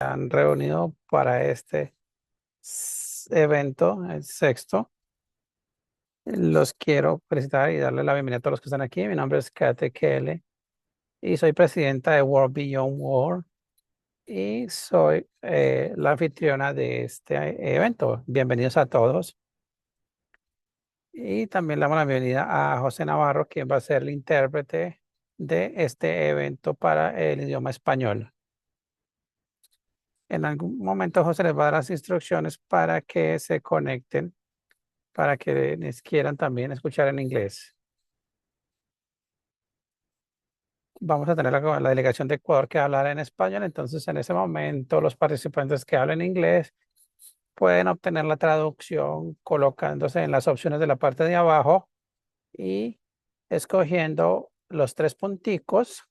han reunido para este evento, el sexto. Los quiero felicitar y darle la bienvenida a todos los que están aquí. Mi nombre es Kate Kelly y soy presidenta de World Beyond War y soy la anfitriona de este evento. Bienvenidos a todos. Y también le damos la bienvenida a José Navarro, quien va a ser el intérprete de este evento para el idioma español. En algún momento José les va a dar las instrucciones para que se conecten, para que les quieran también escuchar en inglés. Vamos a tener la delegación de Ecuador que hablará en español, entonces en ese momento los participantes que hablen inglés pueden obtener la traducción colocándose en las opciones de la parte de abajo y escogiendo los tres punticos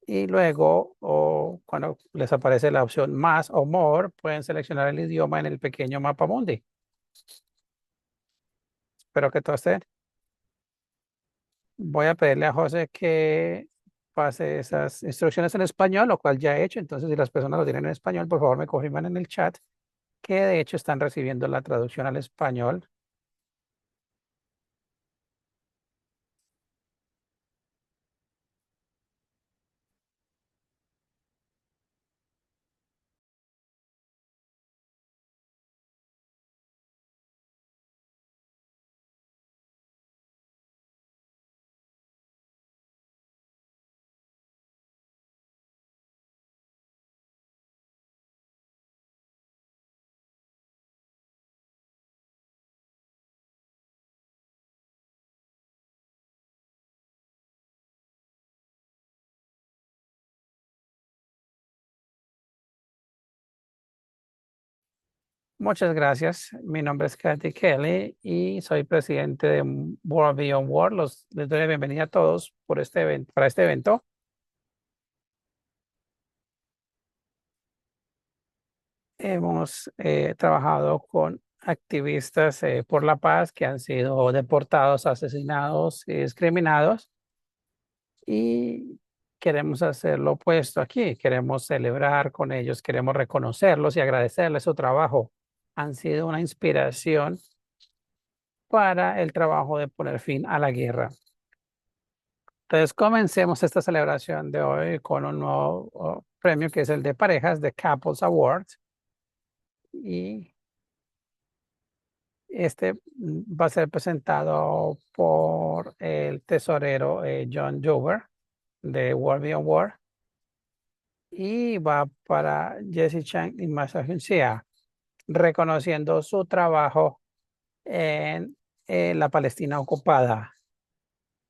y luego o cuando les aparece la opción más o more pueden seleccionar el idioma en el pequeño mapa mundi. Espero que todo esté. Voy a pedirle a José que pase esas instrucciones en español, lo cual ya he hecho. Entonces, si las personas lo tienen en español, por favor me confirman en el chat que de hecho están recibiendo la traducción al español. Muchas gracias. Mi nombre es Kathy Kelly y soy presidente de World Beyond World. Les doy la bienvenida a todos por este evento, para este evento. Hemos trabajado con activistas por la paz que han sido deportados, asesinados y discriminados y queremos hacer lo opuesto aquí. Queremos celebrar con ellos, queremos reconocerlos y agradecerles su trabajo. Han sido una inspiración para el trabajo de poner fin a la guerra. Entonces, comencemos esta celebración de hoy con un nuevo premio que es el de parejas, de Couples Awards. Y este va a ser presentado por el tesorero John Dover de World Beyond War y va para Jesse Chang y Masa Huncia, reconociendo su trabajo en la Palestina ocupada,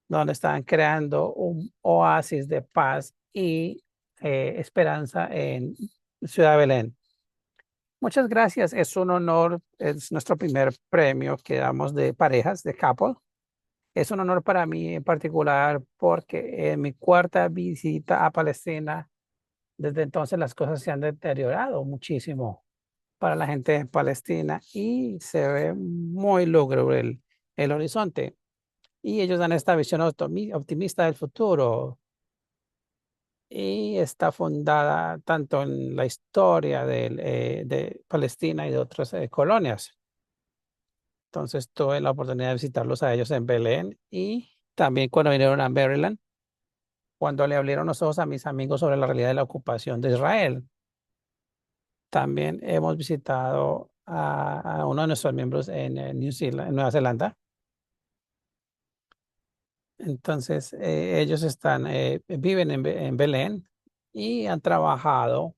donde están creando un oasis de paz y esperanza en Ciudad Belén. Muchas gracias. Es un honor, es nuestro primer premio que damos de parejas, de couple. Es un honor para mí en particular porque en mi cuarta visita a Palestina, desde entonces las cosas se han deteriorado muchísimo para la gente de Palestina y se ve muy lúgubre el horizonte. Y ellos dan esta visión optimista del futuro y está fundada tanto en la historia de Palestina y de otras colonias. Entonces tuve la oportunidad de visitarlos a ellos en Belén y también cuando vinieron a Maryland, cuando le abrieron los ojos a mis amigos sobre la realidad de la ocupación de Israel. También hemos visitado a uno de nuestros miembros en en Nueva Zelanda. Entonces, ellos viven en Belén y han trabajado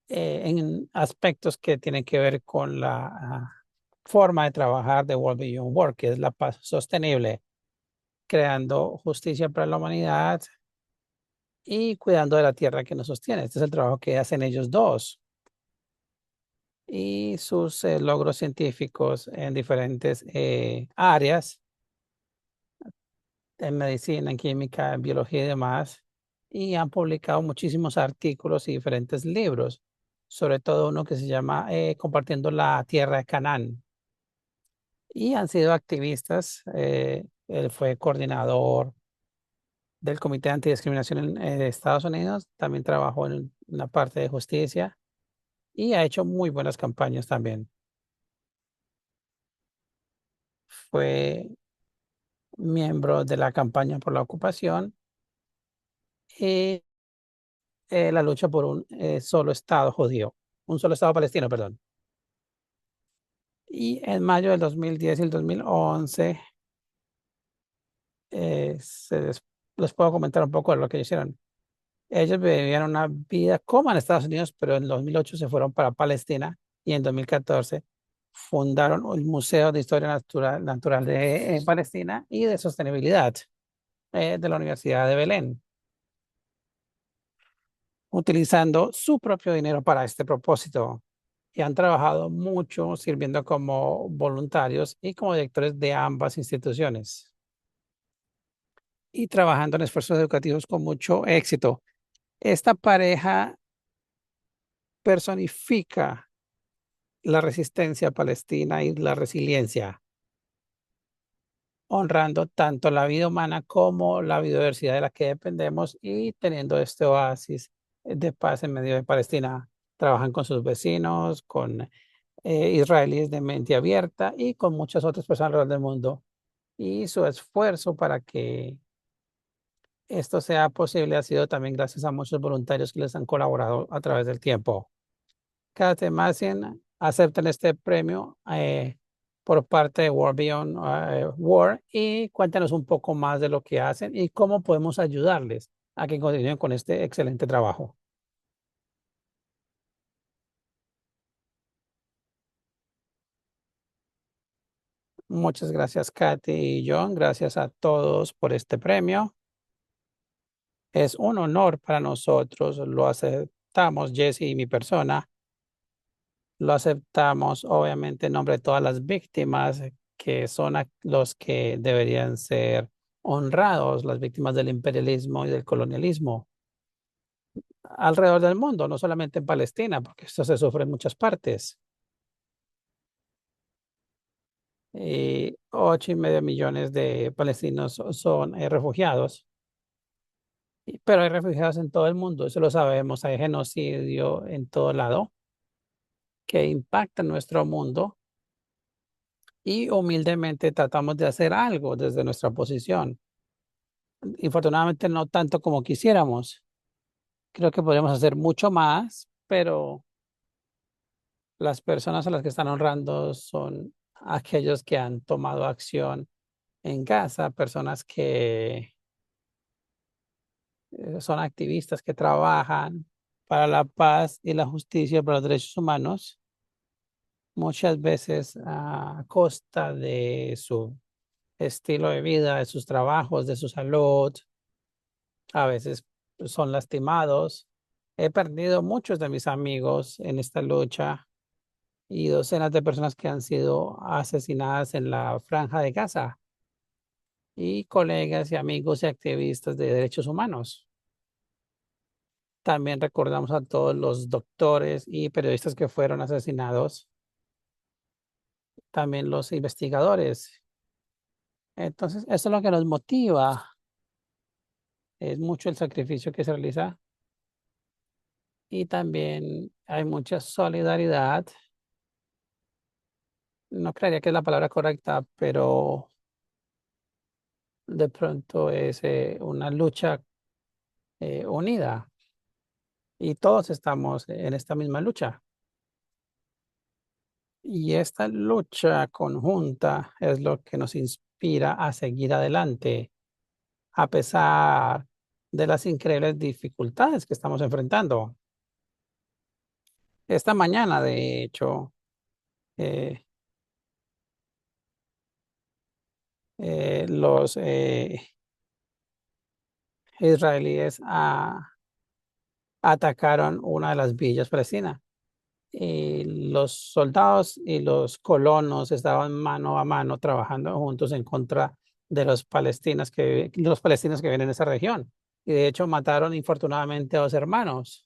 en aspectos que tienen que ver con la forma de trabajar de World Beyond Work, que es la paz sostenible, creando justicia para la humanidad y cuidando de la tierra que nos sostiene. Este es el trabajo que hacen ellos dos y sus logros científicos en diferentes áreas, en medicina, en química, en biología y demás, y han publicado muchísimos artículos y diferentes libros, sobre todo uno que se llama Compartiendo la Tierra de Canaán. Y han sido activistas, él fue coordinador del Comité Antidiscriminación de Estados Unidos, también trabajó en la parte de justicia y ha hecho muy buenas campañas también. Fue miembro de la campaña por la ocupación y la lucha por un solo Estado judío, un solo Estado palestino, perdón. Y en mayo del 2010 y el 2011, eh, se les, les puedo comentar un poco de lo que hicieron. Ellos vivían una vida como en Estados Unidos, pero en 2008 se fueron para Palestina y en 2014 fundaron el Museo de Historia Natural de Palestina y de Sostenibilidad de la Universidad de Belén, utilizando su propio dinero para este propósito. Y han trabajado mucho sirviendo como voluntarios y como directores de ambas instituciones y trabajando en esfuerzos educativos con mucho éxito. Esta pareja personifica la resistencia palestina y la resiliencia, honrando tanto la vida humana como la biodiversidad de la que dependemos y teniendo este oasis de paz en medio de Palestina. Trabajan con sus vecinos, con israelíes de mente abierta y con muchas otras personas alrededor del mundo. Y su esfuerzo para que esto sea posible ha sido también gracias a muchos voluntarios que les han colaborado a través del tiempo. Catemassian aceptan este premio por parte de War Beyond War y cuéntanos un poco más de lo que hacen y cómo podemos ayudarles a que continúen con este excelente trabajo. Muchas gracias, Katy y John. Gracias a todos por este premio. Es un honor para nosotros. Lo aceptamos, Jesse y mi persona. Lo aceptamos, obviamente, en nombre de todas las víctimas que son los que deberían ser honrados, las víctimas del imperialismo y del colonialismo alrededor del mundo, no solamente en Palestina, porque esto se sufre en muchas partes. Y 8,5 millones de palestinos son refugiados, pero hay refugiados en todo el mundo, eso lo sabemos, hay genocidio en todo lado que impacta nuestro mundo y humildemente tratamos de hacer algo desde nuestra posición. Infortunadamente no tanto como quisiéramos. Creo que podríamos hacer mucho más, pero las personas a las que están honrando son aquellos que han tomado acción en casa, personas que son activistas que trabajan para la paz y la justicia, para los derechos humanos, muchas veces a costa de su estilo de vida, de sus trabajos, de su salud. A veces son lastimados. He perdido muchos de mis amigos en esta lucha y docenas de personas que han sido asesinadas en la Franja de Gaza y colegas y amigos y activistas de derechos humanos. También recordamos a todos los doctores y periodistas que fueron asesinados, también los investigadores. Entonces, eso es lo que nos motiva, es mucho el sacrificio que se realiza y también hay mucha solidaridad. No creería que es la palabra correcta, pero de pronto es una lucha unida y todos estamos en esta misma lucha. Y esta lucha conjunta es lo que nos inspira a seguir adelante a pesar de las increíbles dificultades que estamos enfrentando. Esta mañana, de hecho, eh, los israelíes atacaron una de las villas palestinas. Y los soldados y los colonos estaban mano a mano trabajando juntos en contra de los palestinos que viven en esa región. Y de hecho mataron infortunadamente a 2 hermanos.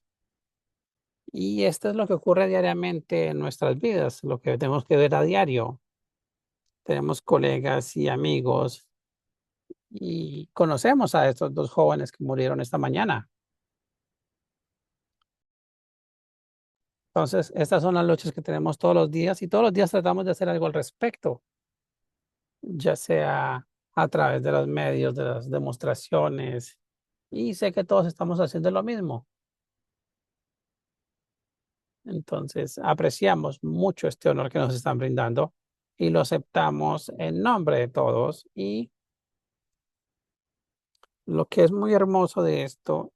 Y esto es lo que ocurre diariamente en nuestras vidas, lo que tenemos que ver a diario. Tenemos colegas y amigos y conocemos a estos dos jóvenes que murieron esta mañana. Entonces, estas son las luchas que tenemos todos los días y todos los días tratamos de hacer algo al respecto, ya sea a través de los medios, de las demostraciones, y sé que todos estamos haciendo lo mismo. Entonces, apreciamos mucho este honor que nos están brindando y lo aceptamos en nombre de todos. Y lo que es muy hermoso de esto,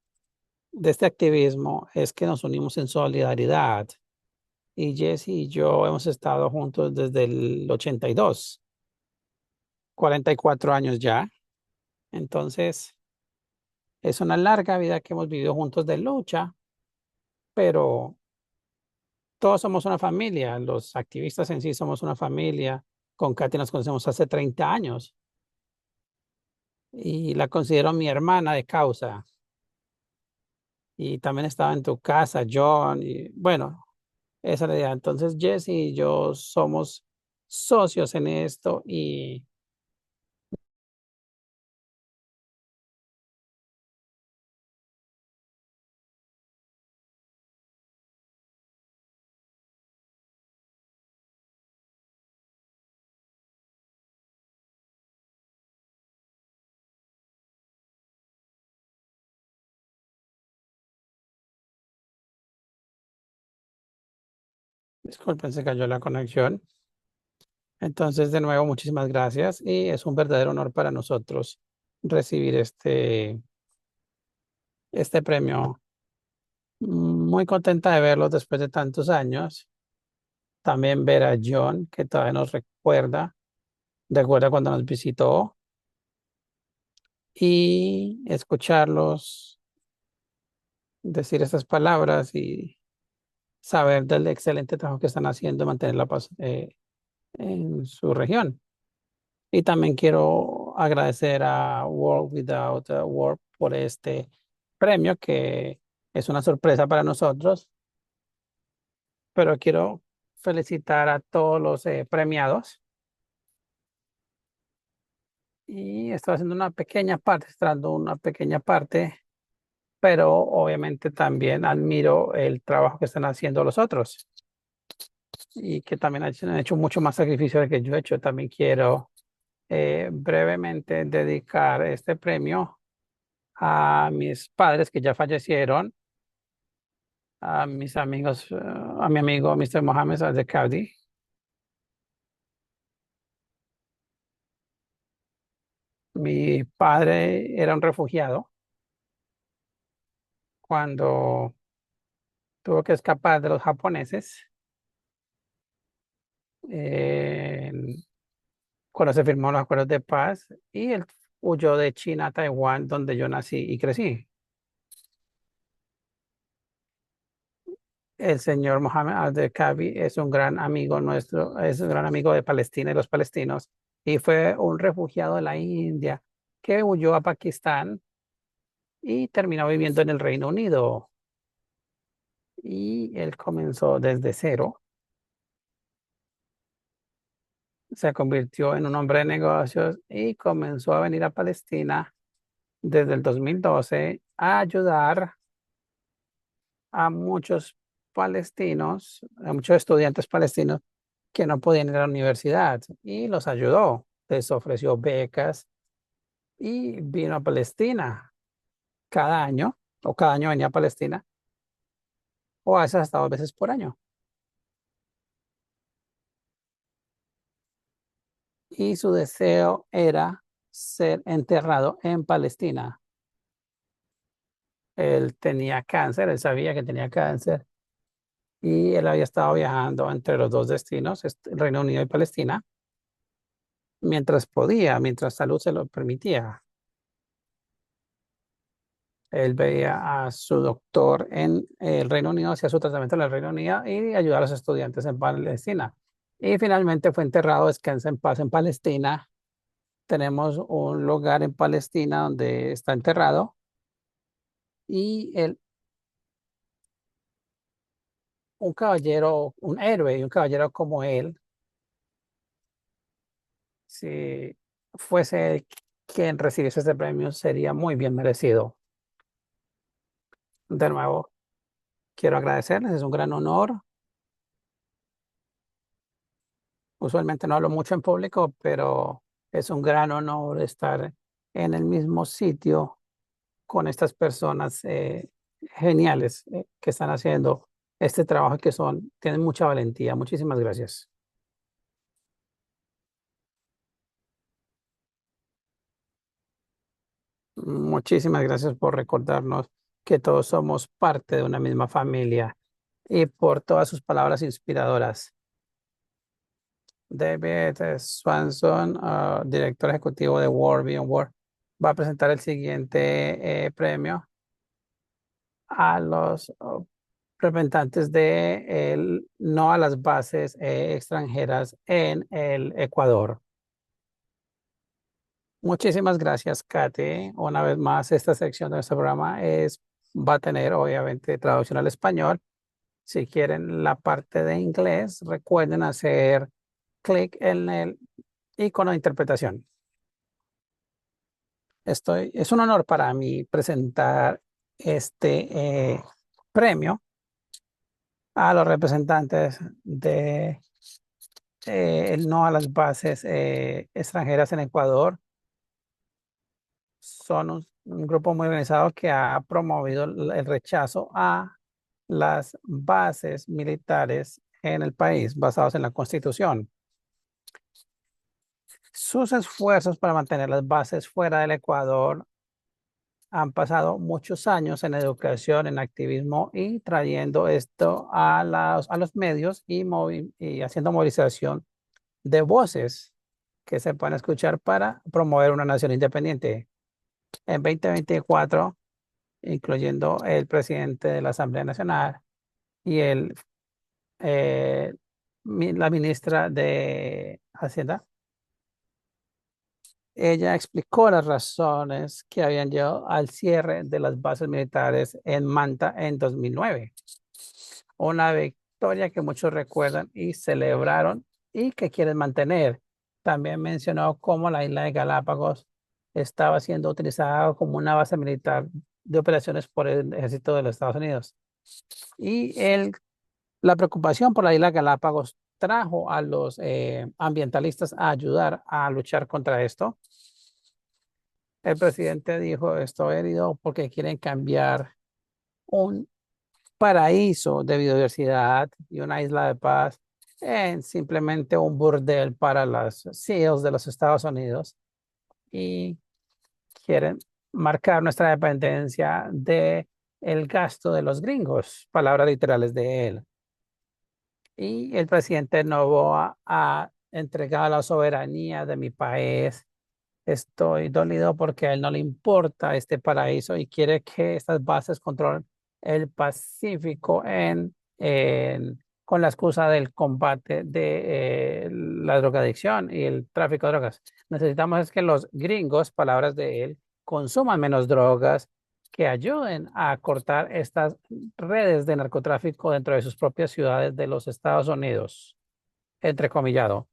de este activismo, es que nos unimos en solidaridad. Y Jesse y yo hemos estado juntos desde el 82, 44 años ya. Entonces, es una larga vida que hemos vivido juntos de lucha, pero todos somos una familia. Los activistas en sí somos una familia. Con Katy nos conocemos hace 30 años y la considero mi hermana de causa. Y también estaba en tu casa, John, y bueno, esa es la idea. Entonces, Jesse y yo somos socios en esto y disculpen, se cayó la conexión. Entonces, de nuevo, muchísimas gracias y es un verdadero honor para nosotros recibir este premio. Muy contenta de verlos después de tantos años. También ver a John, que todavía nos recuerda cuando nos visitó y escucharlos decir estas palabras y saber del excelente trabajo que están haciendo, mantener la paz en su región. Y también quiero agradecer a World Without a War por este premio que es una sorpresa para nosotros, pero quiero felicitar a todos los premiados y estoy haciendo una pequeña parte, estoy dando una pequeña parte, pero obviamente también admiro el trabajo que están haciendo los otros y que también han hecho mucho más sacrificio del que yo he hecho. También quiero brevemente dedicar este premio a mis padres que ya fallecieron, a mis amigos, a mi amigo Mr. Mohammed Al-Zekawdi. Mi padre era un refugiado cuando tuvo que escapar de los japoneses, eh, cuando se firmó los acuerdos de paz y él huyó de China a Taiwán, donde yo nací y crecí. El señor Mohammed Al-Dekabi es un gran amigo nuestro, es un gran amigo de Palestina y los palestinos, y fue un refugiado de la India que huyó a Pakistán y terminó viviendo en el Reino Unido. Y él comenzó desde cero, se convirtió en un hombre de negocios y comenzó a venir a Palestina desde el 2012 a ayudar a muchos palestinos, a muchos estudiantes palestinos que no podían ir a la universidad y los ayudó. Les ofreció becas y vino a Palestina cada año, o cada año venía a Palestina, o a veces hasta 2 veces por año. Y su deseo era ser enterrado en Palestina. Él tenía cáncer, él sabía que tenía cáncer y él había estado viajando entre los dos destinos, Reino Unido y Palestina, mientras podía, mientras salud se lo permitía. Él veía a su doctor en el Reino Unido, hacía su tratamiento en el Reino Unido y ayudaba a los estudiantes en Palestina. Y finalmente fue enterrado, descansa en paz en Palestina. Tenemos un lugar en Palestina donde está enterrado y él, un caballero, un héroe y un caballero como él, si fuese quien recibiese este premio sería muy bien merecido. De nuevo, quiero agradecerles, es un gran honor. Usualmente no hablo mucho en público, pero es un gran honor estar en el mismo sitio con estas personas geniales que están haciendo este trabajo y que tienen mucha valentía. Muchísimas gracias. Muchísimas gracias por recordarnos que todos somos parte de una misma familia y por todas sus palabras inspiradoras. David Swanson, director ejecutivo de World Beyond World, va a presentar el siguiente premio a los representantes de no a las bases extranjeras en el Ecuador. Muchísimas gracias, Kate. Una vez más, esta sección de nuestro programa va a tener obviamente traducción al español. Si quieren la parte de inglés, recuerden hacer clic en el icono de interpretación. Es un honor para mí presentar este premio a los representantes de el no a las bases extranjeras en Ecuador. Son un grupo muy organizado que ha promovido el rechazo a las bases militares en el país basados en la Constitución. Sus esfuerzos para mantener las bases fuera del Ecuador han pasado muchos años en educación, en activismo y trayendo esto a los medios y haciendo movilización de voces que se pueden escuchar para promover una nación independiente. En 2024, incluyendo el presidente de la Asamblea Nacional y eh, la ministra de Hacienda, ella explicó las razones que habían llevado al cierre de las bases militares en Manta en 2009. Una victoria que muchos recuerdan y celebraron y que quieren mantener. También mencionó cómo la isla de Galápagos estaba siendo utilizada como una base militar de operaciones por el ejército de los Estados Unidos. Y la preocupación por la isla de Galápagos trajo a los ambientalistas a ayudar a luchar contra esto. El presidente dijo, estoy herido porque quieren cambiar un paraíso de biodiversidad y una isla de paz en simplemente un burdel para los CEOs de los Estados Unidos y quieren marcar nuestra dependencia de el gasto de los gringos, palabras literales de él. Y el presidente Noboa ha entregado la soberanía de mi país. Estoy dolido porque a él no le importa este paraíso y quiere que estas bases controlen el Pacífico con la excusa del combate de la drogadicción y el tráfico de drogas. Necesitamos es que los gringos, palabras de él, consuman menos drogas, que ayuden a cortar estas redes de narcotráfico dentro de sus propias ciudades de los Estados Unidos, entrecomillado.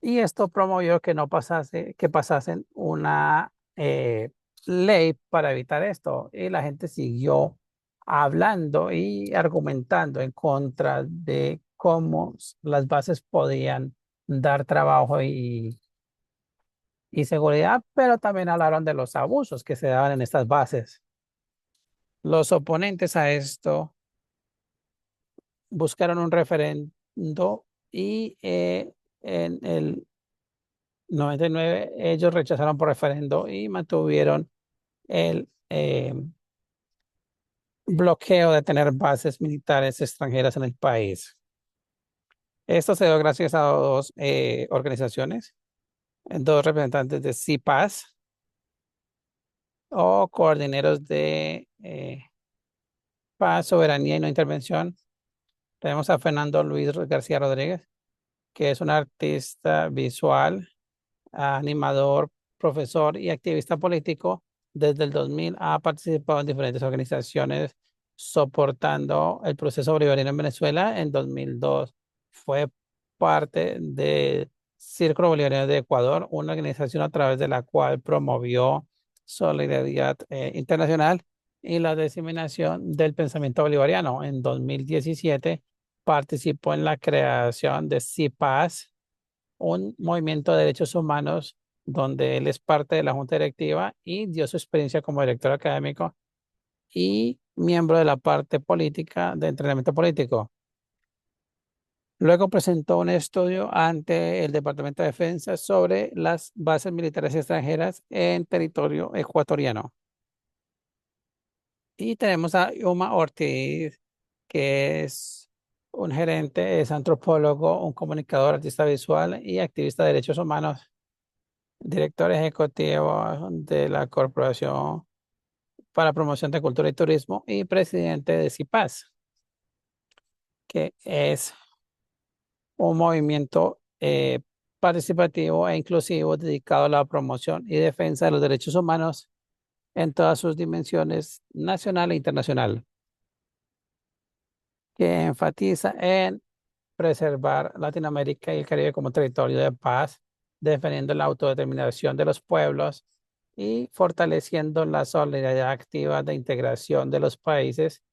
Y esto promovió que no pasase, que pasasen una ley para evitar esto. Y la gente siguió hablando y argumentando en contra de cómo las bases podían dar trabajo y seguridad, pero también hablaron de los abusos que se daban en estas bases. Los oponentes a esto buscaron un referendo y en el 99 ellos rechazaron por referendo y mantuvieron el bloqueo de tener bases militares extranjeras en el país. Esto se dio gracias a dos organizaciones, dos representantes de CIPAS o coordineros de paz, soberanía y no intervención. Tenemos a Fernando Luis García Rodríguez, que es un artista visual, animador, profesor y activista político. Desde el 2000 ha participado en diferentes organizaciones soportando el proceso bolivariano en Venezuela. En 2002 fue parte de Círculo Bolivariano de Ecuador, una organización a través de la cual promovió solidaridad internacional y la diseminación del pensamiento bolivariano. En 2017 participó en la creación de CIPAS, un movimiento de derechos humanos donde él es parte de la junta directiva y dio su experiencia como director académico y miembro de la parte política de entrenamiento político. Luego presentó un estudio ante el Departamento de Defensa sobre las bases militares extranjeras en territorio ecuatoriano. Y tenemos a Yuma Ortiz, que es un gerente, es antropólogo, un comunicador, artista visual y activista de derechos humanos, director ejecutivo de la Corporación para Promoción de Cultura y Turismo y presidente de CIPAS, que es un movimiento participativo e inclusivo dedicado a la promoción y defensa de los derechos humanos en todas sus dimensiones, nacional e internacional, que enfatiza en preservar Latinoamérica y el Caribe como territorio de paz, defendiendo la autodeterminación de los pueblos y fortaleciendo la solidaridad activa de integración de los países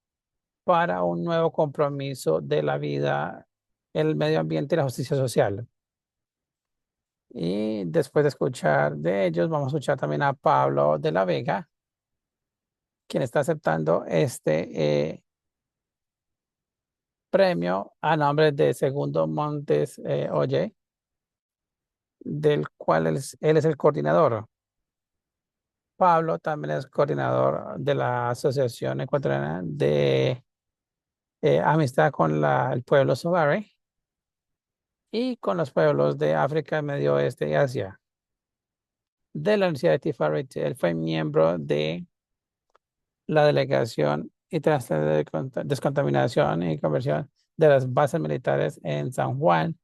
para un nuevo compromiso de la vida, el medio ambiente y la justicia social. Y después de escuchar de ellos, vamos a escuchar también a Pablo de la Vega, quien está aceptando este premio a nombre de Segundo Montes Oye, del cual él es el coordinador. Pablo también es coordinador de la Asociación Ecuatoriana de Amistad con el pueblo Sogare y con los pueblos de África, Medio Oeste y Asia. De la Universidad de Tifariti, él fue miembro de la delegación y de descontaminación y conversión de las bases militares en San Juan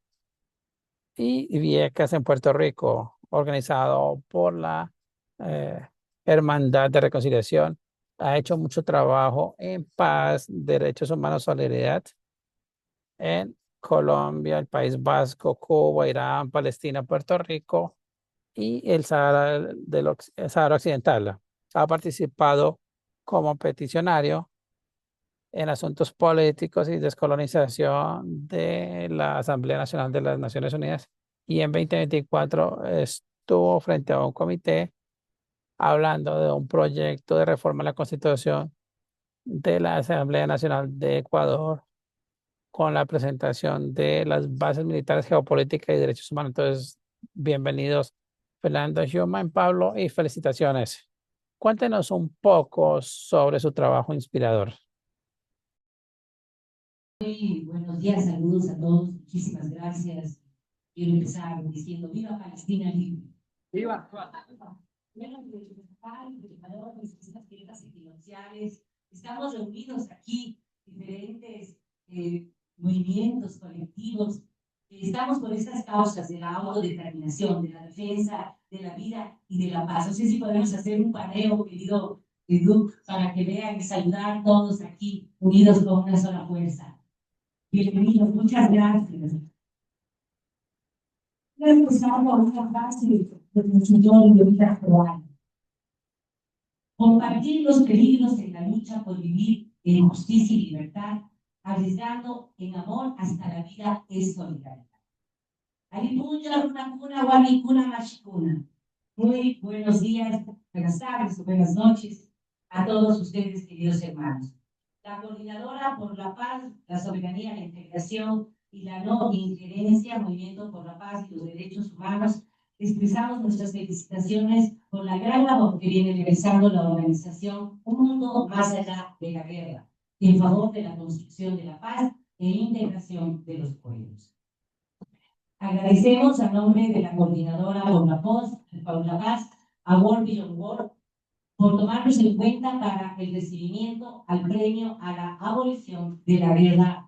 y Vieques en Puerto Rico, organizado por la eh, Hermandad de Reconciliación. Ha hecho mucho trabajo en paz, derechos humanos, solidaridad en Colombia, el País Vasco, Cuba, Irán, Palestina, Puerto Rico y el el Sahara Occidental. Ha participado como peticionario en asuntos políticos y descolonización de la Asamblea Nacional de las Naciones Unidas y en 2024 estuvo frente a un comité hablando de un proyecto de reforma a la Constitución de la Asamblea Nacional de Ecuador con la presentación de las bases militares geopolíticas y derechos humanos. Entonces, bienvenidos Fernando Schumann, Pablo, y felicitaciones. Cuéntenos un poco sobre su trabajo inspirador. Buenos días, saludos a todos, muchísimas gracias. Quiero empezar diciendo viva Palestina libre. ¡Viva! Bueno, mis queridas equinocciales, estamos reunidos aquí, diferentes movimientos colectivos. Estamos por estas causas de la autodeterminación, de la defensa de la vida y de la paz. No sé si podemos hacer un paneo, querido Edu, para que vean y saludar todos aquí, unidos con una sola fuerza. Bienvenidos, muchas gracias. Voy a empezar con una frase del señor Leonidas Joan. Compartir los peligros en la lucha por vivir en justicia y libertad, arriesgando en amor hasta la vida, es solidaridad. Alipunya, Runakuna, Wanikuna, Mashikuna. Muy buenos días, buenas tardes o buenas noches a todos ustedes, queridos hermanos. La Coordinadora por la Paz, la Soberanía, la Integración y la No Injerencia, Movimiento por la Paz y los Derechos Humanos, expresamos nuestras felicitaciones por la gran labor que viene realizando la organización Un Mundo Más Allá de la Guerra, en favor de la construcción de la paz e integración de los pueblos. Agradecemos a nombre de la Coordinadora por la Paz, a World Beyond War, por tomarnos en cuenta para el recibimiento al premio a la abolición de la guerra.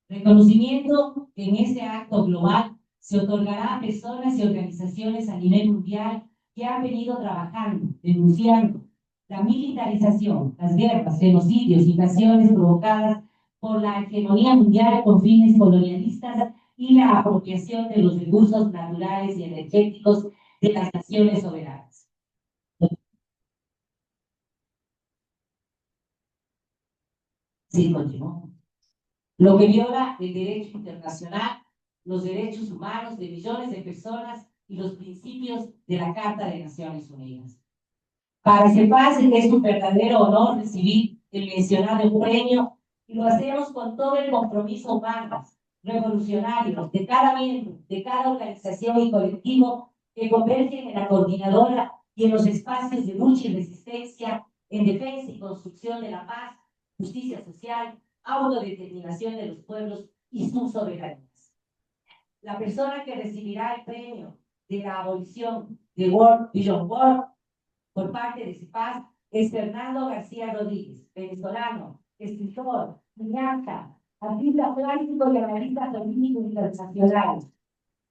Reconocimiento que en este acto global se otorgará a personas y organizaciones a nivel mundial que han venido trabajando, denunciando la militarización, las guerras, genocidios, invasiones provocadas por la hegemonía mundial con fines colonialistas y la apropiación de los recursos naturales y energéticos de las naciones soberanas. Sí, continuó. Lo que viola el derecho internacional, los derechos humanos de millones de personas y los principios de la Carta de Naciones Unidas. Para CEPAS es un verdadero honor recibir el mencionado premio y lo hacemos con todo el compromiso humano, revolucionario de cada miembro, de cada organización y colectivo que convergen en la coordinadora y en los espacios de lucha y resistencia en defensa y construcción de la paz, justicia social, autodeterminación de los pueblos y sus soberanías. La persona que recibirá el premio de la abolición de World Vision World por parte de CEPAS es Fernando García Rodríguez, venezolano, escritor, cineasta, artista plástico y analista político internacional,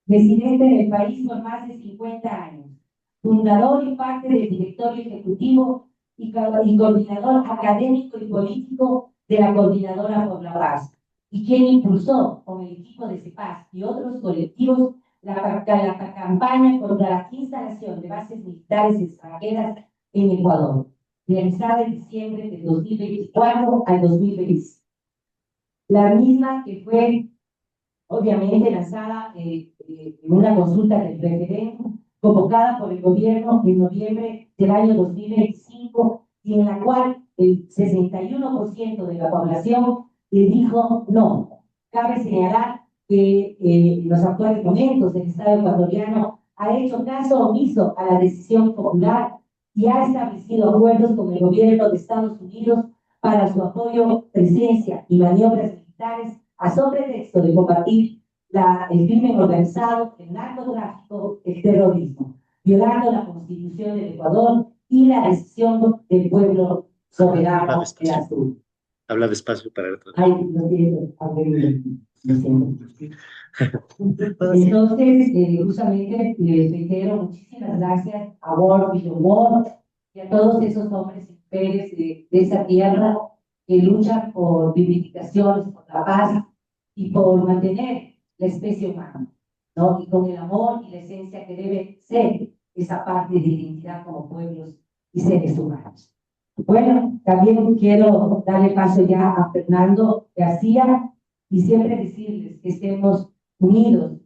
residente en el país por más de 50 años, fundador y parte del directorio ejecutivo y coordinador académico y político de la Coordinadora por la Paz, y quien impulsó con el equipo de CEPAS y otros colectivos la campaña contra la instalación de bases militares extranjeras en Ecuador, realizada en diciembre de 2024 al 2025. La misma que fue obviamente lanzada en una consulta del referéndum convocada por el gobierno en noviembre del año 2025 y en la cual el 61% de la población le dijo no. Cabe señalar que en los actuales momentos el Estado ecuatoriano ha hecho caso omiso a la decisión popular y ha establecido acuerdos con el gobierno de Estados Unidos para su apoyo, presencia y maniobras militares a sobretexto de combatir el crimen organizado, el narcotráfico, el terrorismo, violando la Constitución del Ecuador y la decisión del pueblo soberano de la sur. Habla despacio para el otro. Ay, lo siento. Entonces, justamente reitero muchísimas gracias a World Vision World y a todos esos hombres y mujeres de esa tierra que luchan por vivificaciones, por la paz y por mantener la especie humana, ¿no? Y con el amor y la esencia que debe ser esa parte de identidad como pueblos y seres humanos. Bueno, también quiero darle paso ya a Fernando García y siempre decirles que estemos unidos,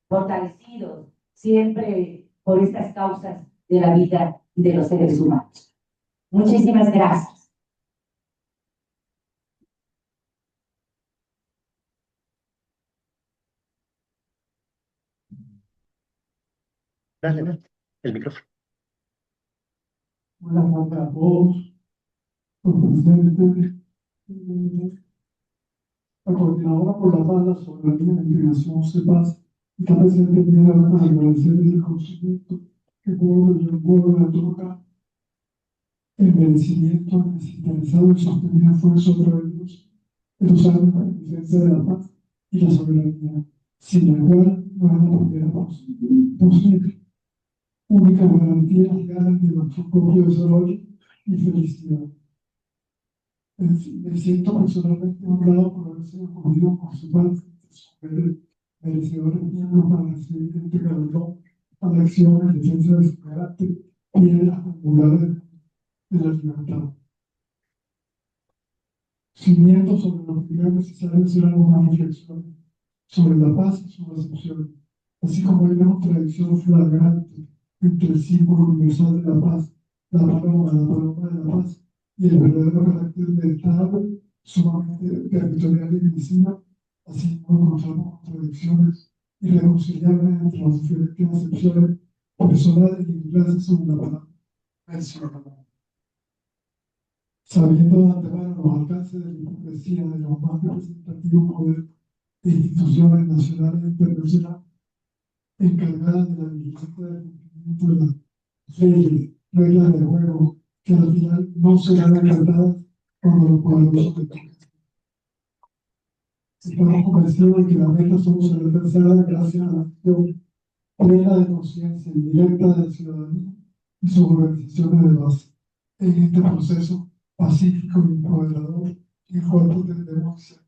fortalecidos, siempre por estas causas de la vida y de los seres humanos. Muchísimas gracias. Dale, el micrófono. Buenas noches a todos, los presentes. La Coordinadora por la Paz, la Soberanía y la Integración CEPAS está presente para agradecer el reconocimiento que el pueblo le otorga el merecimiento desinteresado y sostenido esfuerzo a través de los años en defensa de la paz y la soberanía, sin la cual no es la primera posible. Única garantía real de nuestro propio desarrollo y felicidad. Me siento personalmente honrado por haber sido escogido por su parte de merecedores miembros para recibir este galardón a la acción en defensa de su carácter piedras angulares de la libertad. Cimiento sobre lo que es necesario hacer algunas reflexiones sobre la paz y su recepción, así como hay una contradicción flagrante entre el símbolo universal de la paz, la paloma de la paz, y el verdadero carácter de Estado sumamente territorial y divisivo, así como encontramos contradicciones irreconciliables entre las diferentes acepciones personales y de clases sobre la palabra mencionada. Sabiendo de antemano los alcances de la hipocresía de los más representativos poderes de instituciones nacionales e internacionales encargadas de la vigilancia del cumplimiento de las leyes, reglas de juego, que al final no serán acatadas por los poderosos de todos. Estamos convencidos de que la meta solo será alcanzada gracias a la acción plena de conciencia y directa de la ciudadanía y sus organizaciones de base en este proceso pacífico y empoderador, el cual pretendemos ser.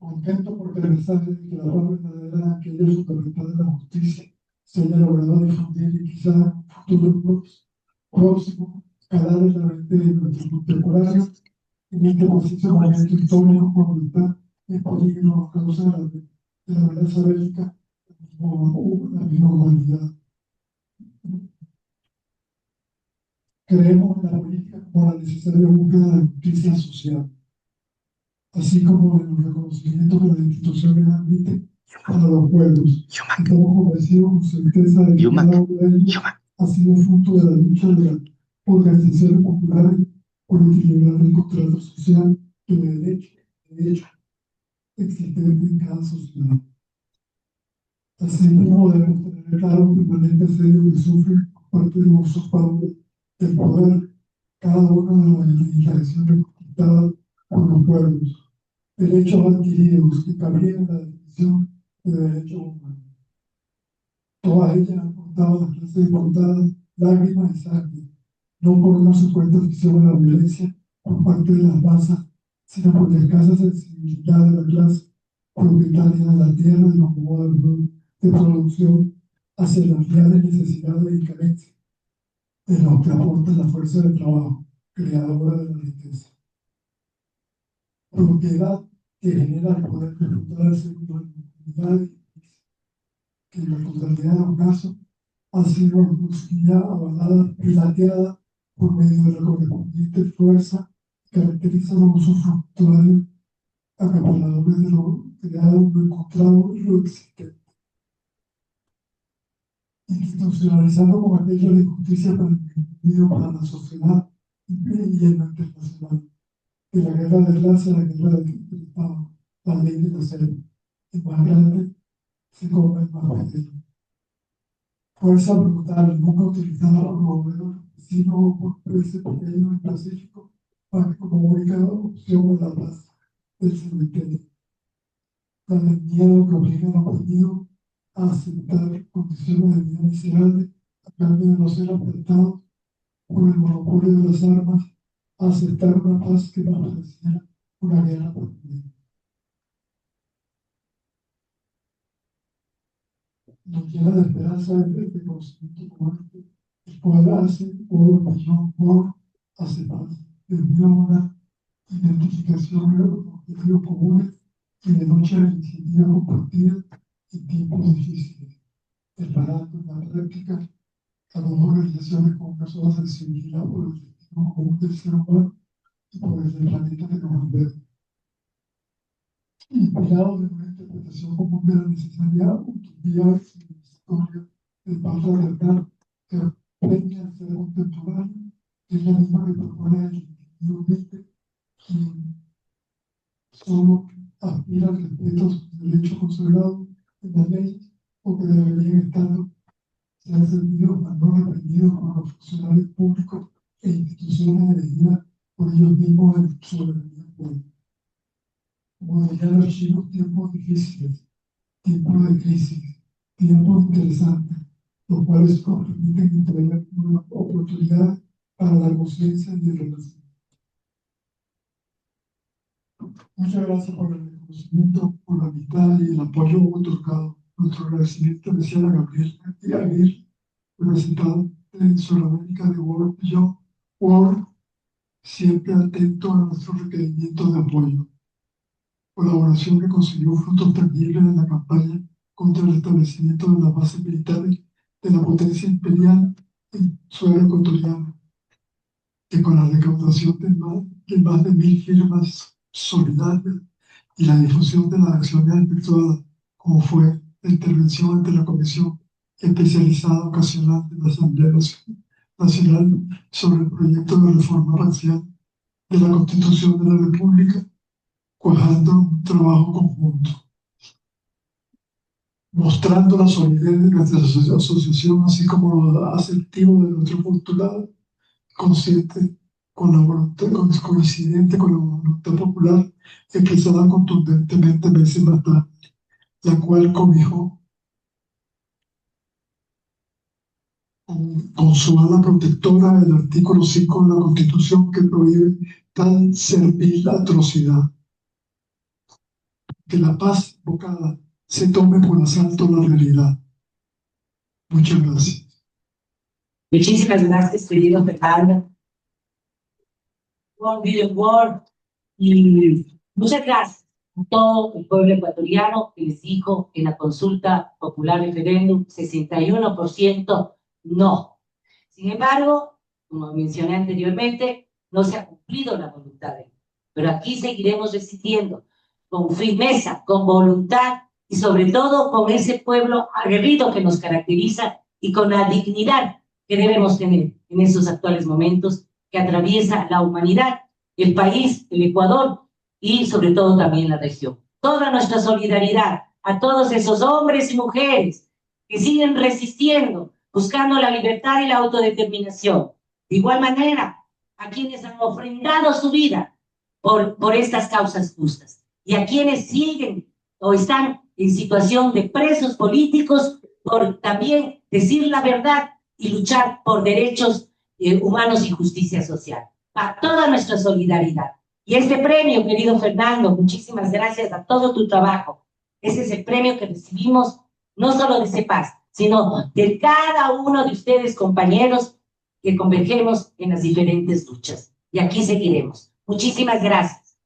Contento porque el mensaje de que la paz verdadera, aquella fundamental de la justicia, se haya logrado difundir y quizá en un futuro próximo calar en la mente de nuestros contemporáneos en este preciso momento histórico cuando está en peligro a causa de la amenaza bélica la misma humanidad. Creemos en la política como la necesaria búsqueda de justicia social, así como en los reconocimientos que las instituciones admiten para los pueblos. Estamos convencidos con certeza de que cada uno de ellos ha sido fruto de la lucha de las organizaciones populares por equilibrar el contrato social y de derecho existente en cada sociedad. Asimismo, debemos tener claro un permanente asedio que sufre por parte de los usurpadores del poder cada una de las legislaciones conquistadas por los pueblos, derechos adquiridos que cabrían en la definición de derechos humanos. Todas ellas han costado las clases deportadas lágrimas y sangre, no por una supuesta ficción de la violencia por parte de las masas, sino por la escasa sensibilidad de la clase propietaria de la tierra y los modos de producción hacia las reales necesidades y carencias de los que aporta la fuerza de trabajo creadora de la riqueza. Propiedad que genera el poder de explotar al ser humano en comunidades que en la totalidad de los casos ha sido reducida, avalada, pilateada por medio de la correspondiente fuerza que caracteriza los usos fructuarios acaparadores de lo creado, lo encontrado y lo existente. Institucionalizando como aquello la injusticia para el individuo, para la sociedad y en lo internacional. De la guerra de clase a la guerra del Estado, la ley de la selva. El más grande se come el más pequeño. Fuerza brutal, nunca utilizada por los gobiernos, sino por países pequeños y pacíficos, para que como única opción a la paz del cementerio. La del miedo que obliga al oprimido a aceptar condiciones de vida miserables a cambio de no ser afectados por el monopolio de las armas, a aceptar una paz que no pareciera una guerra permanente. Nos llena de esperanza de conocimiento como este, el cual hace por hace paz, debido a una identificación de los objetivos comunes y de lucha de iniciativa compartida en tiempos difíciles, preparando en la práctica a las organizaciones con una sola sensibilidad por el destino común del ser humano y por el del planeta que nos rodea. Inspirado de una interpretación común de la necesaria utopía civilizatoria del patriarcal que premia al ser contemporáneo, que es la misma que propone el individuo libre, quien solo aspira al respeto a sus derechos consagrados en la ley o que deberían estar ser servidos, mas no reprendidos por los funcionarios públicos e instituciones elegidas por ellos mismos en soberanía pública. Como dirían los chinos, tiempos difíciles, tiempos de crisis, tiempos interesantes, los cuales nos permiten entregar una oportunidad para la conciencia y el renacimiento. Muchas gracias por el reconocimiento, por la amistad y el apoyo otorgado. Nuestro agradecimiento especial a Gabriel y a Aguirre, representante en Sudamérica de World Beyond World, siempre atento a nuestros requerimientos de apoyo. Colaboración que consiguió frutos tangibles en la campaña contra el establecimiento de las bases militares de la potencia imperial en suelo ecuatoriano, que con la recaudación de más de 1000 firmas solidarias y la difusión de las acciones efectuadas, como fue la intervención ante la Comisión Especializada Ocasional de la Asamblea Nacional sobre el proyecto de reforma parcial de la Constitución de la República, cuajando un trabajo conjunto, mostrando la solidez de nuestra asociación, así como lo asertivo de nuestro postulado, consciente con la voluntad, coincidente con la voluntad popular expresada contundentemente meses más tarde, la cual cobijó con su ala protectora el artículo 5 de la Constitución que prohíbe tal servil atrocidad. que la paz invocada se tome por asalto la realidad. Muchas gracias. Muchísimas gracias, querido Fernando. World Video World, y muchas gracias a todo el pueblo ecuatoriano que les dijo en la consulta popular referéndum 61% no. Sin embargo, como mencioné anteriormente, no se ha cumplido la voluntad de ellos. Pero aquí seguiremos resistiendo con firmeza, con voluntad y sobre todo con ese pueblo aguerrido que nos caracteriza y con la dignidad que debemos tener en esos actuales momentos que atraviesa la humanidad, el país, el Ecuador y sobre todo también la región. Toda nuestra solidaridad a todos esos hombres y mujeres que siguen resistiendo, buscando la libertad y la autodeterminación. De igual manera, a quienes han ofrendado su vida por estas causas justas y a quienes siguen o están en situación de presos políticos por también decir la verdad y luchar por derechos humanos y justicia social. A toda nuestra solidaridad. Y este premio, querido Fernando, muchísimas gracias a todo tu trabajo. Ese es el premio que recibimos no solo de CEPAS, sino de cada uno de ustedes, compañeros, que convergemos en las diferentes luchas. Y aquí seguiremos. Muchísimas gracias.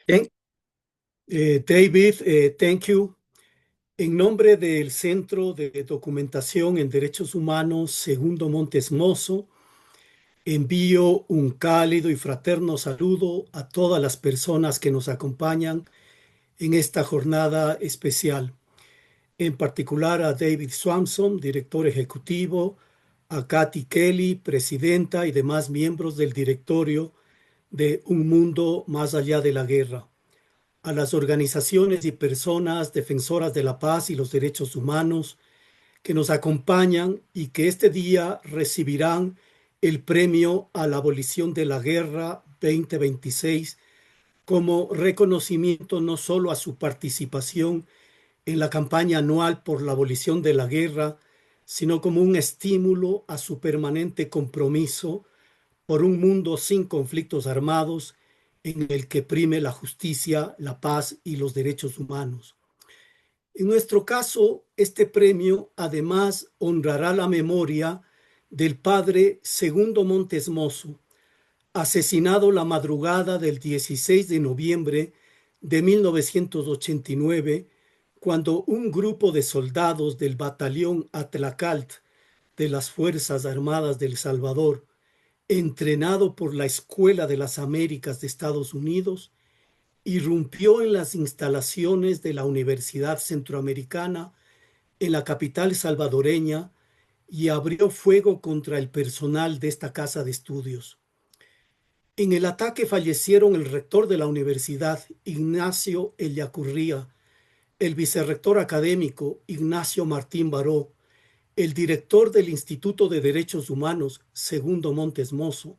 Bien. David, thank you. En nombre del Centro de Documentación en Derechos Humanos Segundo Montes Mozo, envío un cálido y fraterno saludo a todas las personas que nos acompañan en esta jornada especial. En particular a David Swanson, director ejecutivo, a Kathy Kelly, presidenta y demás miembros del directorio de Un Mundo Más Allá de la Guerra. A las organizaciones y personas defensoras de la paz y los derechos humanos que nos acompañan y que este día recibirán el premio a la abolición de la guerra 2026 como reconocimiento no solo a su participación en la campaña anual por la abolición de la guerra, sino como un estímulo a su permanente compromiso por un mundo sin conflictos armados en el que prime la justicia, la paz y los derechos humanos. En nuestro caso, este premio además honrará la memoria del padre Segundo Montes Mozo, asesinado la madrugada del 16 de noviembre de 1989, cuando un grupo de soldados del batallón Atlacalt de las Fuerzas Armadas de El Salvador, entrenado por la Escuela de las Américas de Estados Unidos, irrumpió en las instalaciones de la Universidad Centroamericana en la capital salvadoreña y abrió fuego contra el personal de esta casa de estudios. En el ataque fallecieron el rector de la universidad, Ignacio Ellacuría, el vicerrector académico, Ignacio Martín Baró, el director del Instituto de Derechos Humanos, Segundo Montes Mozo,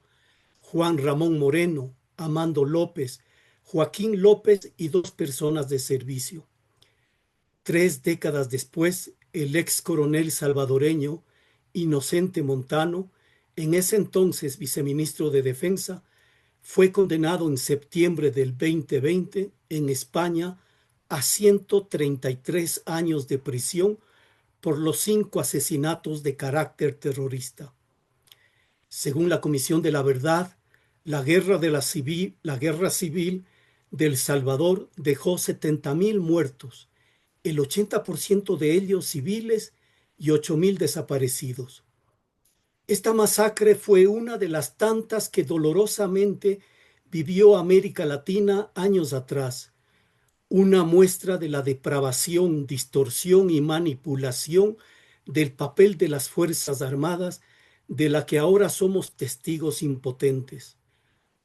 Juan Ramón Moreno, Amando López, Joaquín López y 2 personas de servicio. 3 décadas después, el ex coronel salvadoreño Inocente Montano, en ese entonces viceministro de Defensa, fue condenado en septiembre del 2020 en España a 133 años de prisión por los 5 asesinatos de carácter terrorista. Según la Comisión de la Verdad, la guerra civil de El Salvador dejó 70,000 muertos, el 80% de ellos civiles y 8,000 desaparecidos. Esta masacre fue una de las tantas que dolorosamente vivió América Latina años atrás, una muestra de la depravación, distorsión y manipulación del papel de las Fuerzas Armadas, de la que ahora somos testigos impotentes.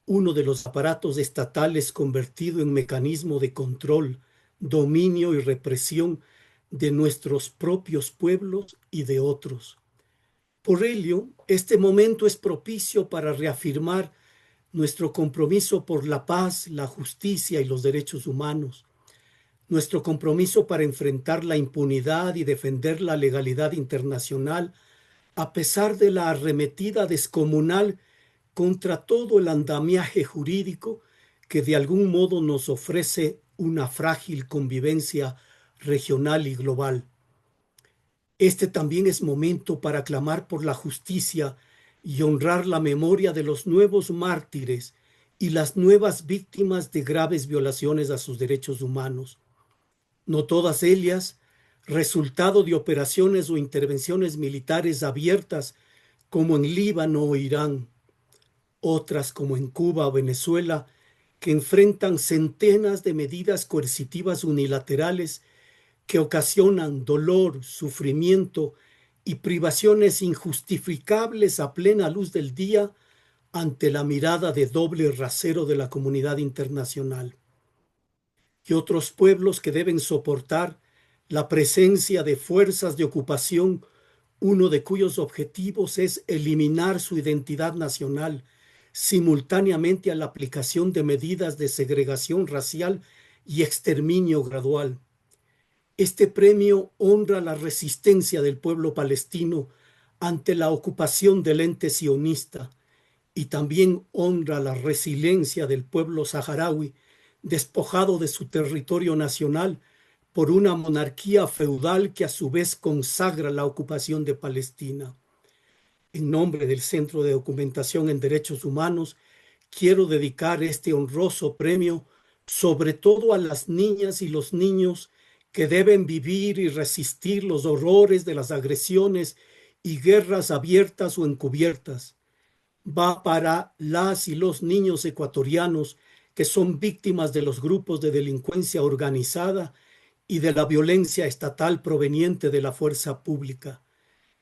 Uno de los aparatos estatales convertido en mecanismo de control, dominio y represión de nuestros propios pueblos y de otros. Por ello, este momento es propicio para reafirmar nuestro compromiso por la paz, la justicia y los derechos humanos, nuestro compromiso para enfrentar la impunidad y defender la legalidad internacional a pesar de la arremetida descomunal contra todo el andamiaje jurídico que de algún modo nos ofrece una frágil convivencia regional y global. Este también es momento para clamar por la justicia y honrar la memoria de los nuevos mártires y las nuevas víctimas de graves violaciones a sus derechos humanos. No todas ellas resultado de operaciones o intervenciones militares abiertas como en Líbano o Irán, otras como en Cuba o Venezuela, que enfrentan centenas de medidas coercitivas unilaterales que ocasionan dolor, sufrimiento y privaciones injustificables a plena luz del día ante la mirada de doble rasero de la comunidad internacional. Y otros pueblos que deben soportar la presencia de fuerzas de ocupación, uno de cuyos objetivos es eliminar su identidad nacional, simultáneamente a la aplicación de medidas de segregación racial y exterminio gradual. Este premio honra la resistencia del pueblo palestino ante la ocupación del ente sionista y también honra la resiliencia del pueblo saharaui despojado de su territorio nacional por una monarquía feudal que a su vez consagra la ocupación de Palestina. En nombre del Centro de Documentación en Derechos Humanos, quiero dedicar este honroso premio sobre todo a las niñas y los niños que deben vivir y resistir los horrores de las agresiones y guerras abiertas o encubiertas. Va para las y los niños ecuatorianos que son víctimas de los grupos de delincuencia organizada y de la violencia estatal proveniente de la fuerza pública.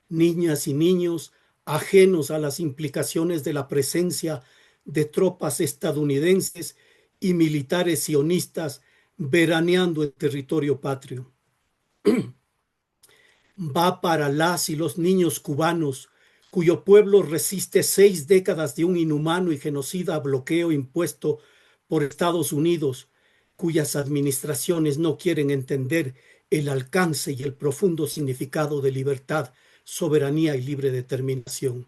Niñas y niños ajenos a las implicaciones de la presencia de tropas estadounidenses y militares sionistas veraneando en territorio patrio. Va para las y los niños cubanos, cuyo pueblo resiste 6 décadas de un inhumano y genocida bloqueo impuesto por Estados Unidos, cuyas administraciones no quieren entender el alcance y el profundo significado de libertad, soberanía y libre determinación.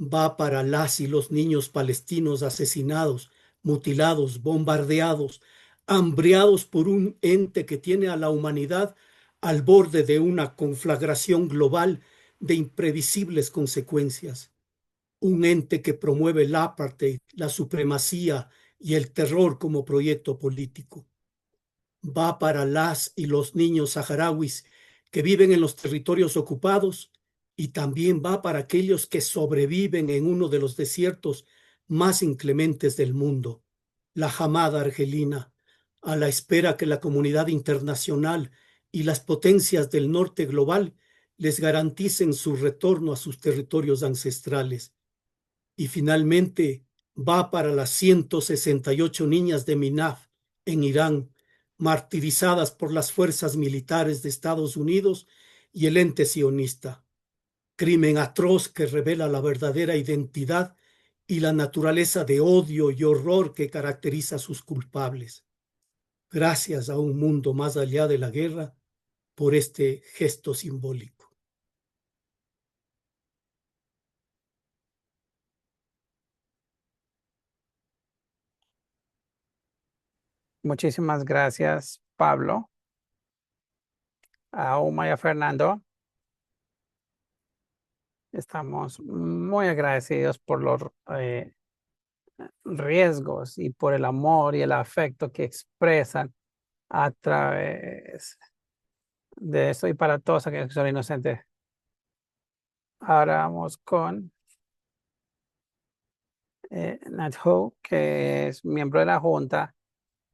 Va para las y los niños palestinos asesinados, mutilados, bombardeados, hambriados por un ente que tiene a la humanidad al borde de una conflagración global de imprevisibles consecuencias. Un ente que promueve el apartheid, la supremacía y el terror como proyecto político. Va para las y los niños saharauis que viven en los territorios ocupados y también va para aquellos que sobreviven en uno de los desiertos más inclementes del mundo, la Hamada argelina, a la espera que la comunidad internacional y las potencias del norte global les garanticen su retorno a sus territorios ancestrales. Y finalmente va para las 168 niñas de Minaf en Irán, martirizadas por las fuerzas militares de Estados Unidos y el ente sionista. Crimen atroz que revela la verdadera identidad y la naturaleza de odio y horror que caracteriza a sus culpables. Gracias a un mundo más allá de la guerra por este gesto simbólico. Muchísimas gracias, Pablo. A Uma y a Fernando. Estamos muy agradecidos por los riesgos y por el amor y el afecto que expresan a través de esto y para todos aquellos que son inocentes. Ahora vamos con Nat Ho, que es miembro de la Junta,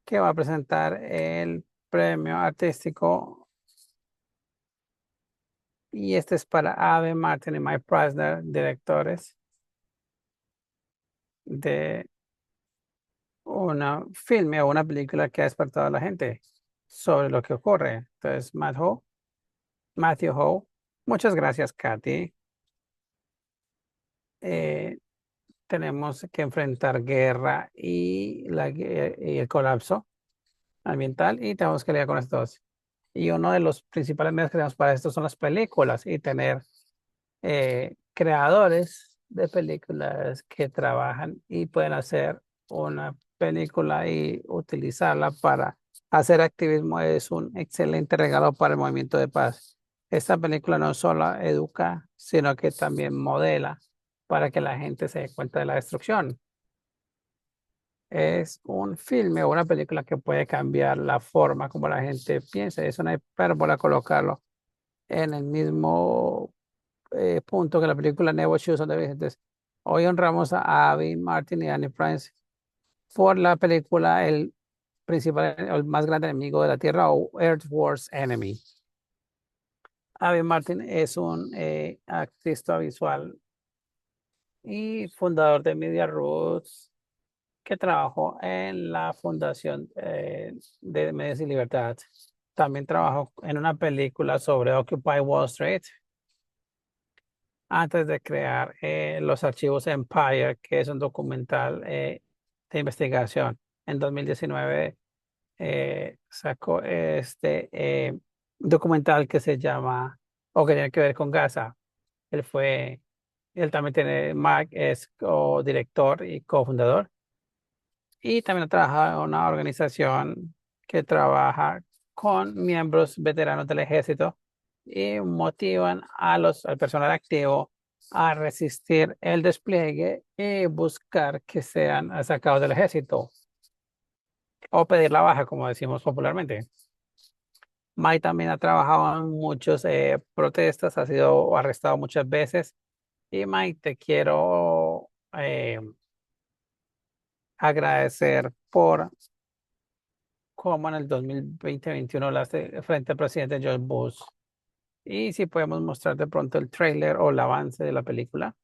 que va a presentar el premio artístico. Y este es para Ave Martin y Mike Preisner, directores de una filme o una película que ha despertado a la gente sobre lo que ocurre. Entonces, Matthew Ho, muchas gracias, Katy. Tenemos que enfrentar guerra y el colapso ambiental y tenemos que lidiar con estos. Y uno de los principales medios que tenemos para esto son las películas y tener creadores de películas que trabajan y pueden hacer una película y utilizarla para hacer activismo es un excelente regalo para el movimiento de paz. Esta película no solo educa, sino que también modela para que la gente se dé cuenta de la destrucción. Es un filme o una película que puede cambiar la forma como la gente piensa. Es una hipérbola colocarlo en el mismo punto que la película Never Choose on the Entonces, hoy honramos a Abby Martin y Annie Prince por la película El principal, el más grande enemigo de la Tierra o Earth's Worst Enemy. Abby Martin es un artista visual y fundador de Media Roots que trabajó en la Fundación de Medios y Libertad. También trabajó en una película sobre Occupy Wall Street antes de crear los archivos Empire, que es un documental de investigación. En 2019 sacó este documental que se llama, o que tiene que ver con Gaza. Él fue, él también tiene, Mark es co-director y cofundador. Y también ha trabajado en una organización que trabaja con miembros veteranos del ejército y motivan al personal activo a resistir el despliegue y buscar que sean sacados del ejército o pedir la baja, como decimos popularmente. Mike también ha trabajado en muchas protestas, ha sido arrestado muchas veces. Y Mike, te quiero agradecer por cómo en el 2020-21 hablaste frente al presidente George Bush. Y si podemos mostrar de pronto el tráiler o el avance de la película.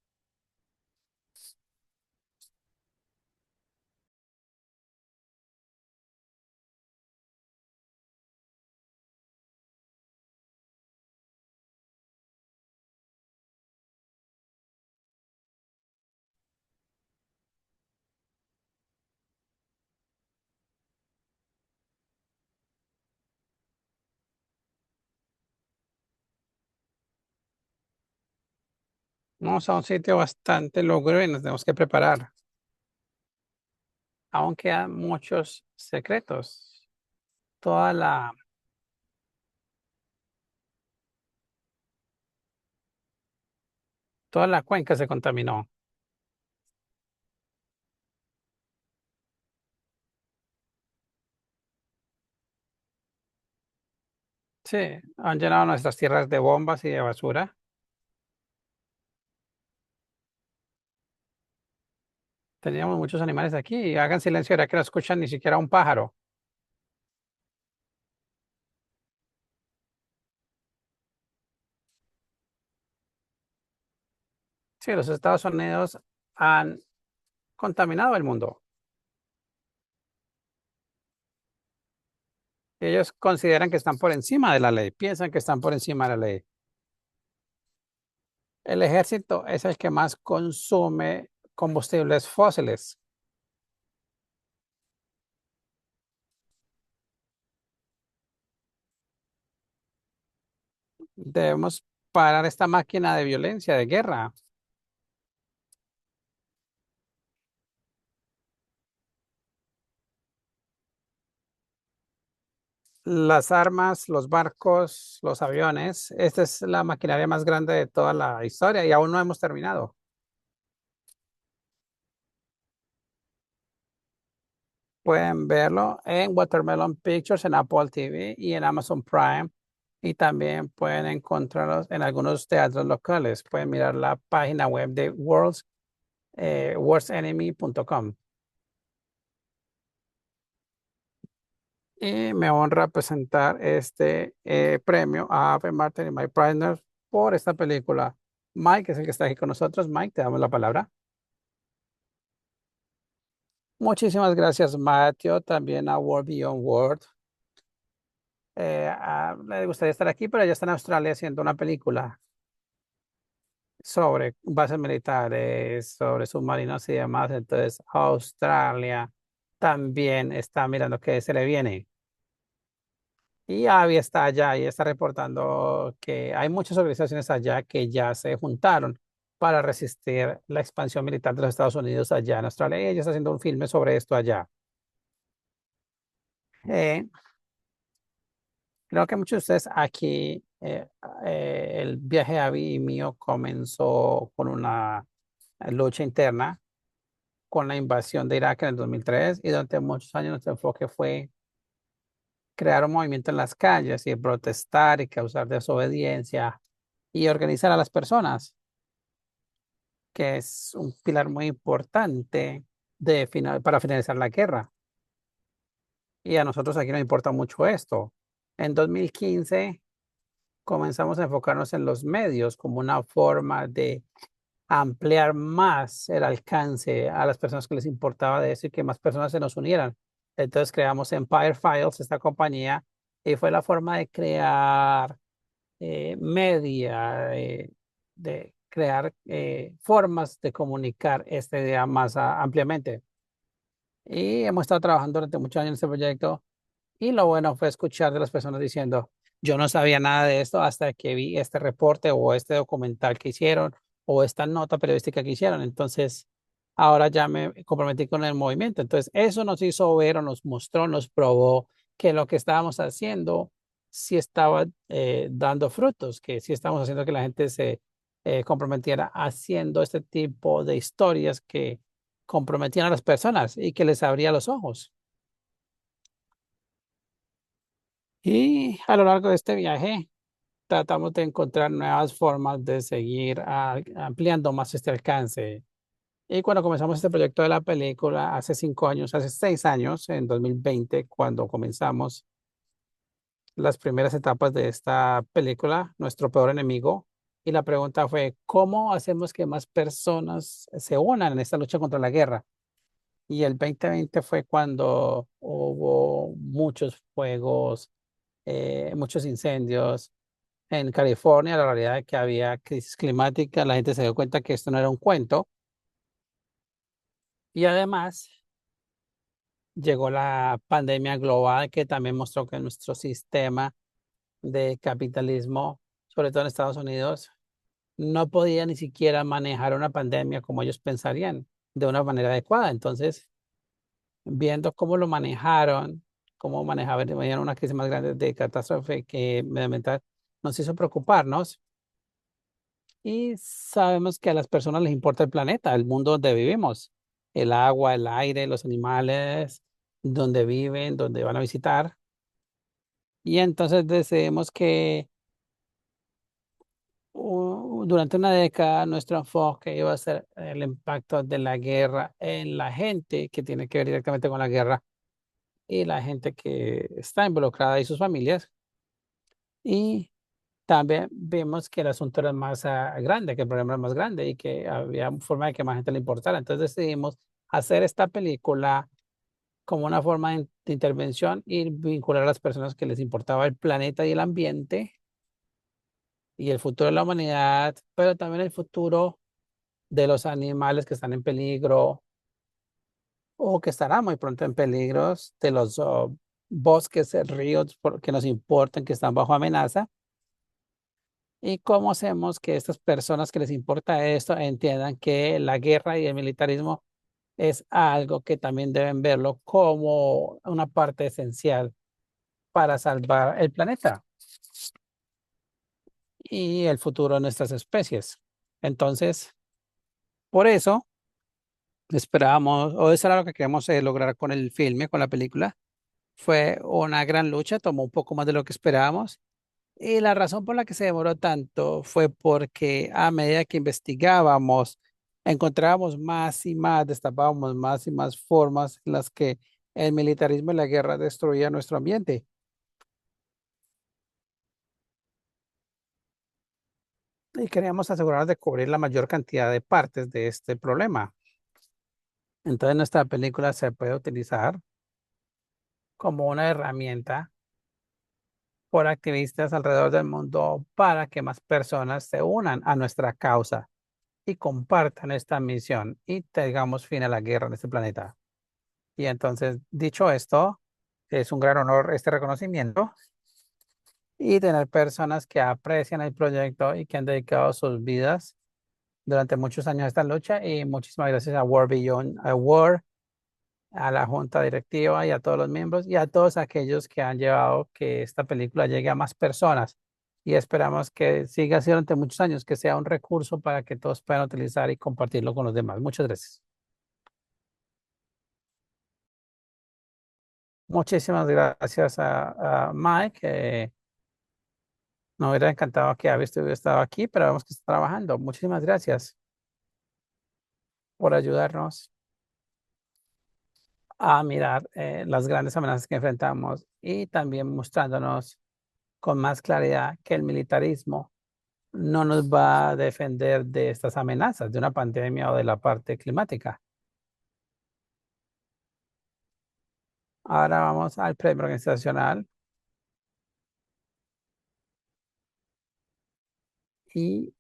Vamos a un sitio bastante logro y nos tenemos que preparar. Aún quedan muchos secretos. Toda la, toda la cuenca se contaminó. Sí, han llenado nuestras tierras de bombas y de basura. Teníamos muchos animales aquí. Hagan silencio, ahora que no escuchan ni siquiera un pájaro. Sí, los Estados Unidos han contaminado el mundo. Ellos consideran que están por encima de la ley, piensan que están por encima de la ley. El ejército es el que más consume combustibles fósiles. Debemos parar esta máquina de violencia, de guerra. Las armas, los barcos, los aviones, esta es la maquinaria más grande de toda la historia y aún no hemos terminado. Pueden verlo en Watermelon Pictures, en Apple TV y en Amazon Prime. Y también pueden encontrarlos en algunos teatros locales. Pueden mirar la página web de worstenemy.com. Y me honra presentar este premio a Ave Martin y Mike Preisner por esta película. Mike es el que está aquí con nosotros. Mike, te damos la palabra. Muchísimas gracias, Matthew. También a World Beyond World. Le gustaría estar aquí, pero ella está en Australia haciendo una película sobre bases militares, sobre submarinos y demás. Entonces, Australia también está mirando qué se le viene. Y Avi está allá y está reportando que hay muchas organizaciones allá que ya se juntaron para resistir la expansión militar de los Estados Unidos allá en Australia. Y ella está haciendo un filme sobre esto allá. Eh, Creo que muchos de ustedes aquí, el viaje de Avi y mío comenzó con una lucha interna con la invasión de Irak en el 2003 y durante muchos años nuestro enfoque fue crear un movimiento en las calles y protestar y causar desobediencia y organizar a las personas, que es un pilar muy importante para finalizar la guerra. Y a nosotros aquí nos importa mucho esto. En 2015 comenzamos a enfocarnos en los medios como una forma de ampliar más el alcance a las personas que les importaba de eso y que más personas se nos unieran. Entonces creamos Empire Files, esta compañía, y fue la forma de crear media, de crear formas de comunicar esta idea más ampliamente. Y hemos estado trabajando durante muchos años en este proyecto y lo bueno fue escuchar de las personas diciendo, yo no sabía nada de esto hasta que vi este reporte o este documental que hicieron o esta nota periodística que hicieron. Entonces, ahora ya me comprometí con el movimiento. Entonces, eso nos hizo ver o nos mostró, nos probó que lo que estábamos haciendo sí estaba dando frutos, que sí estábamos haciendo que la gente se comprometiera haciendo este tipo de historias que comprometían a las personas y que les abría los ojos. Y a lo largo de este viaje tratamos de encontrar nuevas formas de seguir ampliando más este alcance. Y cuando comenzamos este proyecto de la película, hace 5 años, hace 6 años, en 2020, cuando comenzamos las primeras etapas de esta película, Nuestro Peor Enemigo, y la pregunta fue, ¿cómo hacemos que más personas se unan en esta lucha contra la guerra? Y el 2020 fue cuando hubo muchos fuegos, muchos incendios en California. La realidad es que había crisis climática, la gente se dio cuenta que esto no era un cuento y además llegó la pandemia global que también mostró que nuestro sistema de capitalismo, sobre todo en Estados Unidos, no podía ni siquiera manejar una pandemia como ellos pensarían de una manera adecuada. Entonces, viendo cómo lo manejaron, cómo manejaban, venían una crisis más grande de catástrofe que medioambiental, nos hizo preocuparnos. Y sabemos que a las personas les importa el planeta, el mundo donde vivimos, el agua, el aire, los animales, donde viven, donde van a visitar. Y entonces decidimos que durante una década nuestro enfoque iba a ser el impacto de la guerra en la gente que tiene que ver directamente con la guerra y la gente que está involucrada y sus familias. Y también vimos que el asunto era más grande, que el problema era más grande y que había forma de que más gente le importara. Entonces decidimos hacer esta película como una forma de intervención y vincular a las personas que les importaba el planeta y el ambiente y el futuro de la humanidad, pero también el futuro de los animales que están en peligro o que estarán muy pronto en peligro, de los bosques, ríos que nos importan, que están bajo amenaza. ¿Y cómo hacemos que estas personas que les importa esto entiendan que la guerra y el militarismo es algo que también deben verlo como una parte esencial para salvar el planeta y el futuro de nuestras especies? Entonces, por eso esperábamos, o eso era lo que queríamos lograr con el filme, con la película. Fue una gran lucha, tomó un poco más de lo que esperábamos. Y la razón por la que se demoró tanto fue porque a medida que investigábamos, encontrábamos más y más, destapábamos más y más formas en las que el militarismo y la guerra destruían nuestro ambiente. Y queríamos asegurarnos de cubrir la mayor cantidad de partes de este problema. Entonces nuestra película se puede utilizar como una herramienta por activistas alrededor del mundo para que más personas se unan a nuestra causa y compartan esta misión y tengamos fin a la guerra en este planeta. Y entonces, dicho esto, es un gran honor este reconocimiento y tener personas que aprecian el proyecto y que han dedicado sus vidas durante muchos años a esta lucha. Y muchísimas gracias a World Beyond Award, a la junta directiva y a todos los miembros y a todos aquellos que han llevado que esta película llegue a más personas. Y esperamos que siga así durante muchos años, que sea un recurso para que todos puedan utilizar y compartirlo con los demás. Muchas gracias. Muchísimas gracias a Mike. Nos hubiera encantado que habéis estado aquí, pero vemos que está trabajando. Muchísimas gracias por ayudarnos a mirar las grandes amenazas que enfrentamos y también mostrándonos con más claridad que el militarismo no nos va a defender de estas amenazas, de una pandemia o de la parte climática. Ahora vamos al premio organizacional y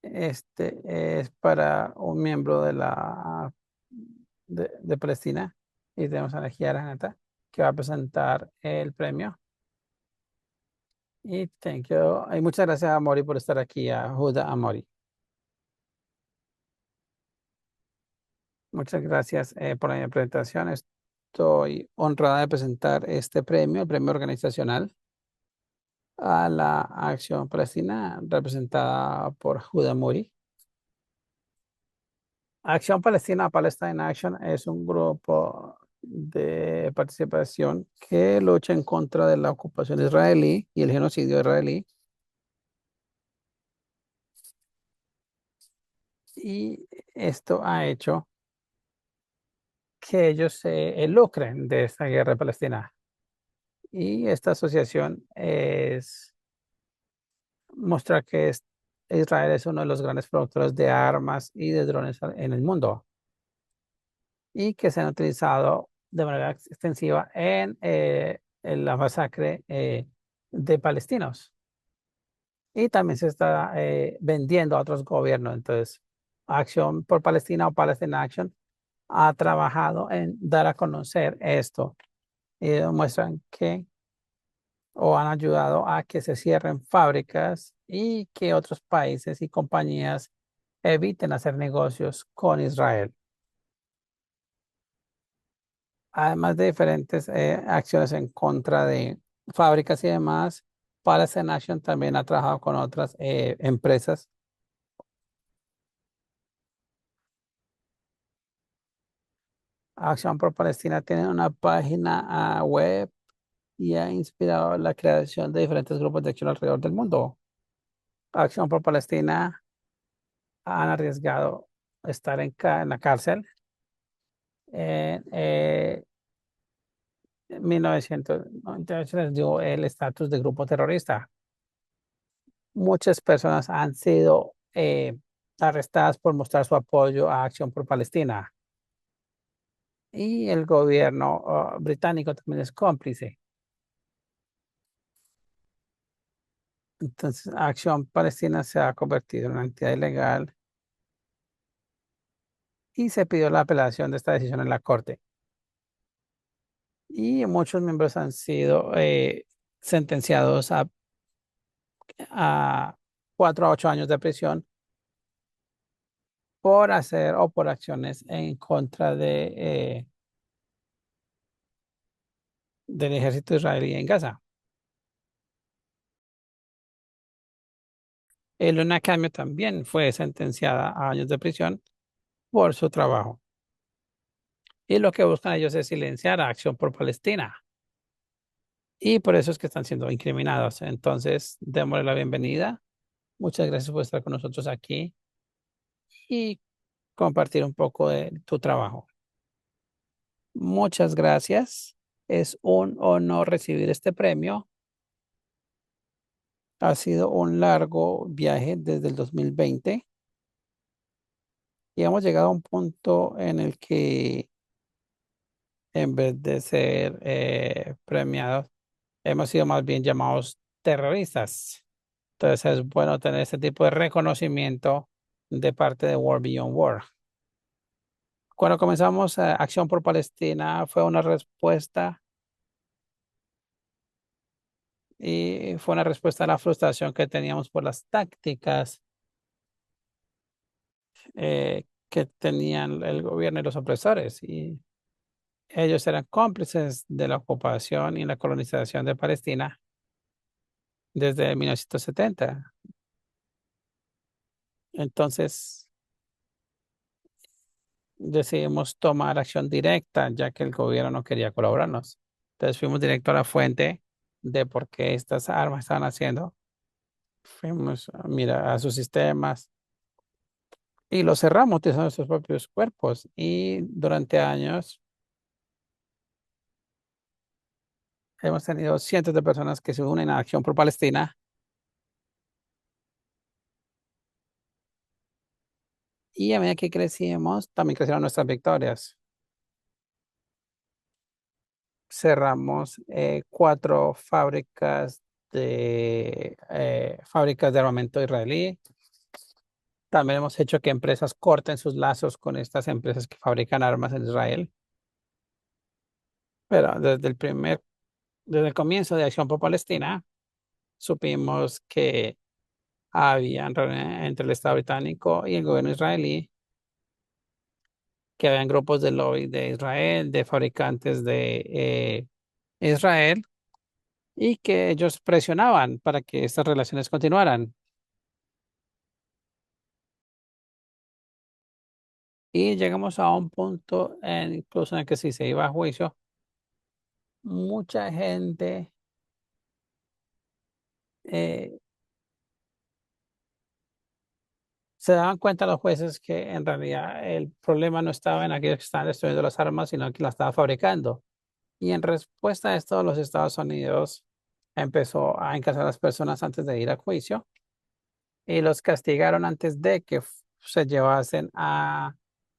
este es para un miembro de Palestina y tenemos a la Giara Nata que va a presentar el premio. Y thank you. Y muchas gracias a Mori por estar aquí, a Huda Amori. Muchas gracias por la presentación. Estoy honrada de presentar este premio, el premio organizacional a la Acción Palestina, representada por Huda Mori. Acción Palestina, Palestine Action, es un grupo de participación que lucha en contra de la ocupación israelí y el genocidio israelí. Y esto ha hecho que ellos se lucren de esta guerra palestina. Y esta asociación es mostrar que Israel es uno de los grandes productores de armas y de drones en el mundo y que se han utilizado de manera extensiva en la masacre de palestinos. Y también se está vendiendo a otros gobiernos. Entonces, Acción por Palestina o Palestine Action ha trabajado en dar a conocer esto y demuestran que o han ayudado a que se cierren fábricas y que otros países y compañías eviten hacer negocios con Israel. Además de diferentes acciones en contra de fábricas y demás, Palestine Action también ha trabajado con otras empresas. Acción por Palestina tiene una página web y ha inspirado la creación de diferentes grupos de acción alrededor del mundo. Acción por Palestina han arriesgado estar en la cárcel. En 1998 les dio el estatus de grupo terrorista. Muchas personas han sido arrestadas por mostrar su apoyo a Acción por Palestina. Y el gobierno británico también es cómplice. Entonces, Acción Palestina se ha convertido en una entidad ilegal y se pidió la apelación de esta decisión en la corte. Y muchos miembros han sido sentenciados a 4 a 8 años de prisión por hacer o por acciones en contra del ejército israelí en Gaza. Elena Camio también fue sentenciada a años de prisión por su trabajo. Y lo que buscan ellos es silenciar a Acción por Palestina. Y por eso es que están siendo incriminados. Entonces, démosle la bienvenida. Muchas gracias por estar con nosotros aquí y compartir un poco de tu trabajo. Muchas gracias. Es un honor recibir este premio. Ha sido un largo viaje desde el 2020 y hemos llegado a un punto en el que en vez de ser premiados, hemos sido más bien llamados terroristas. Entonces es bueno tener este tipo de reconocimiento de parte de War Beyond War. Cuando comenzamos Acción por Palestina fue una respuesta Y fue una respuesta a la frustración que teníamos por las tácticas que tenían el gobierno y los opresores. Y ellos eran cómplices de la ocupación y la colonización de Palestina desde 1970. Entonces decidimos tomar acción directa, ya que el gobierno no quería colaborarnos. Entonces fuimos directo a la fuente de por qué estas armas estaban haciendo. Fuimos, mira, a sus sistemas y los cerramos utilizando nuestros propios cuerpos. Y durante años hemos tenido cientos de personas que se unen a Acción por Palestina. Y a medida que crecimos, también crecieron nuestras victorias. Cerramos 4 fábricas de armamento israelí. También hemos hecho que empresas corten sus lazos con estas empresas que fabrican armas en Israel. Pero desde el comienzo de Acción por Palestina, supimos que había reuniones entre el Estado británico y el gobierno israelí, que habían grupos de lobby de Israel, de fabricantes de Israel, y que ellos presionaban para que estas relaciones continuaran. Y llegamos a un punto incluso en el que si se iba a juicio, mucha gente eh, se daban cuenta los jueces que en realidad el problema no estaba en aquellos que estaban destruyendo las armas, sino que las estaba fabricando. Y en respuesta a esto, los Estados Unidos empezó a encarcelar a las personas antes de ir a juicio y los castigaron antes de que se llevasen a